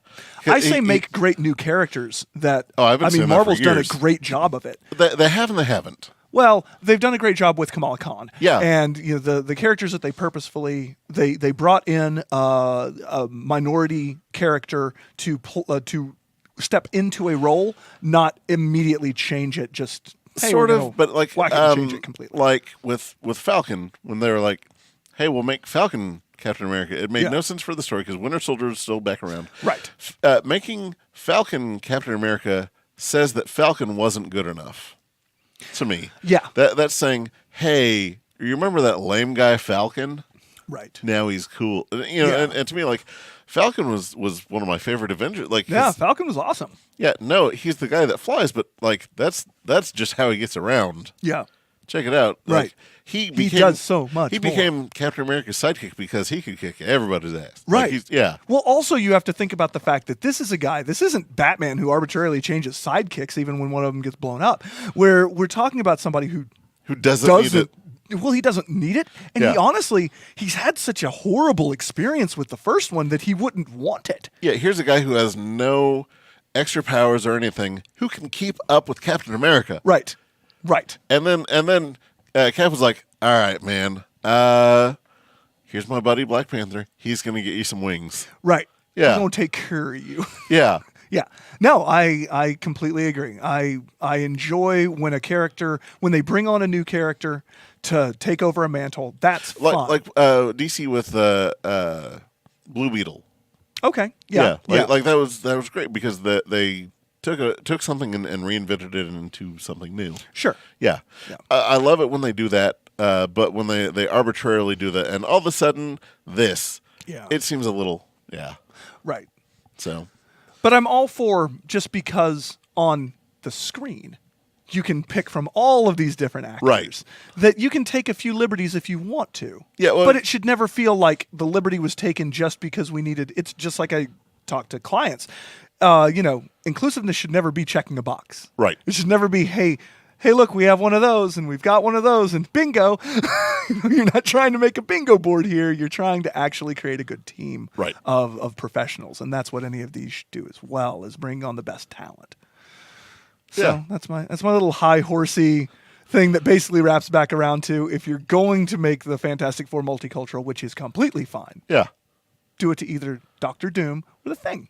I say make great new characters that. I've been saying that for Marvel's done a years. great job of it. They have and they haven't. Well, they've done a great job with Kamala Khan. Yeah. And the characters that they purposefully they brought in a minority character to step into a role, not immediately change it. Just Sort of, but like whack it and change it completely. Like with Falcon, when they were like, "Hey, we'll make Falcon Captain America," it made no sense for the story because Winter Soldier is still back around. Right. Making Falcon Captain America says that Falcon wasn't good enough to me. Yeah. That's saying, "Hey, you remember that lame guy Falcon? Right. Now he's cool." Yeah. And to me, like, Falcon was one of my favorite Avengers. Like, Yeah, Falcon was awesome. yeah, no, he's the guy that flies, but like that's just how he gets around. Yeah. Check it out. Like, Right. He does so much He more. became Captain America's sidekick because he could kick everybody's ass. Right. Like, Well, also you have to think about the fact that this is a guy. This isn't Batman who arbitrarily changes sidekicks even when one of them gets blown up. We're talking about somebody who doesn't need it. Well, he doesn't need it, and he's had such a horrible experience with the first one that he wouldn't want it. Yeah, here's a guy who has no extra powers or anything who can keep up with Captain America. Right. And then Cap was like, "All right, man. Here's my buddy Black Panther. He's gonna get you some wings." Right. Yeah. He's gonna take care of you. Yeah. Yeah. No, I completely agree. I enjoy when they bring on a new character to take over a mantle. That's fun. Like DC with Blue Beetle. Okay. Yeah. Like that was great because they took something and reinvented it into something new. Sure. Yeah. I love it when they do that, but when they arbitrarily do that, and all of a sudden it seems a little Right. So. But I'm all for, just because on the screen you can pick from all of these different actors, Right. that you can take a few liberties if you want to. Yeah, well- but it should never feel like the liberty was taken just because we needed. It's just like I talk to clients. Inclusiveness should never be checking a box. Right. It should never be, hey, hey, look, we have one of those, and we've got one of those, and bingo. You're not trying to make a bingo board here. You're trying to actually create a good team Right. of professionals, and that's what any of these should do as well, is bring on the best talent. So Yeah. that's my little high horsey thing that basically wraps back around to, if you're going to make the Fantastic Four multicultural, which is completely fine, Yeah. do it to either Doctor Doom or the Thing,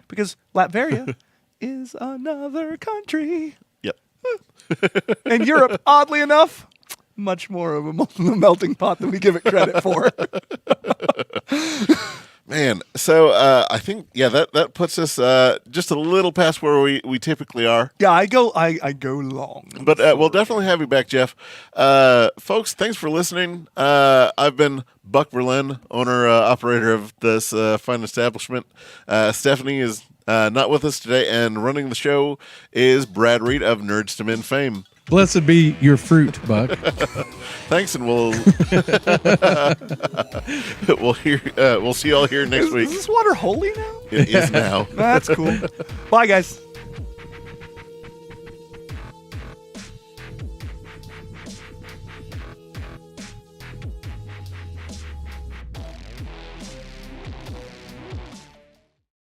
because Latveria is another country. Yep. And Europe, oddly enough, much more of a melting pot than we give it credit for. Man, so I think that puts us just a little past where we typically are. Yeah, I go long. But we'll definitely have you back, Jeff. Folks, thanks for listening. I've been Buck Berlin, owner operator of this fine establishment. Stephanie is not with us today, and running the show is Brad Reed of Nerds to Men fame. Blessed be your fruit, Buck. Thanks, and we'll we'll see you all here next week. Is this water holy now? It is now. That's cool. Bye, guys.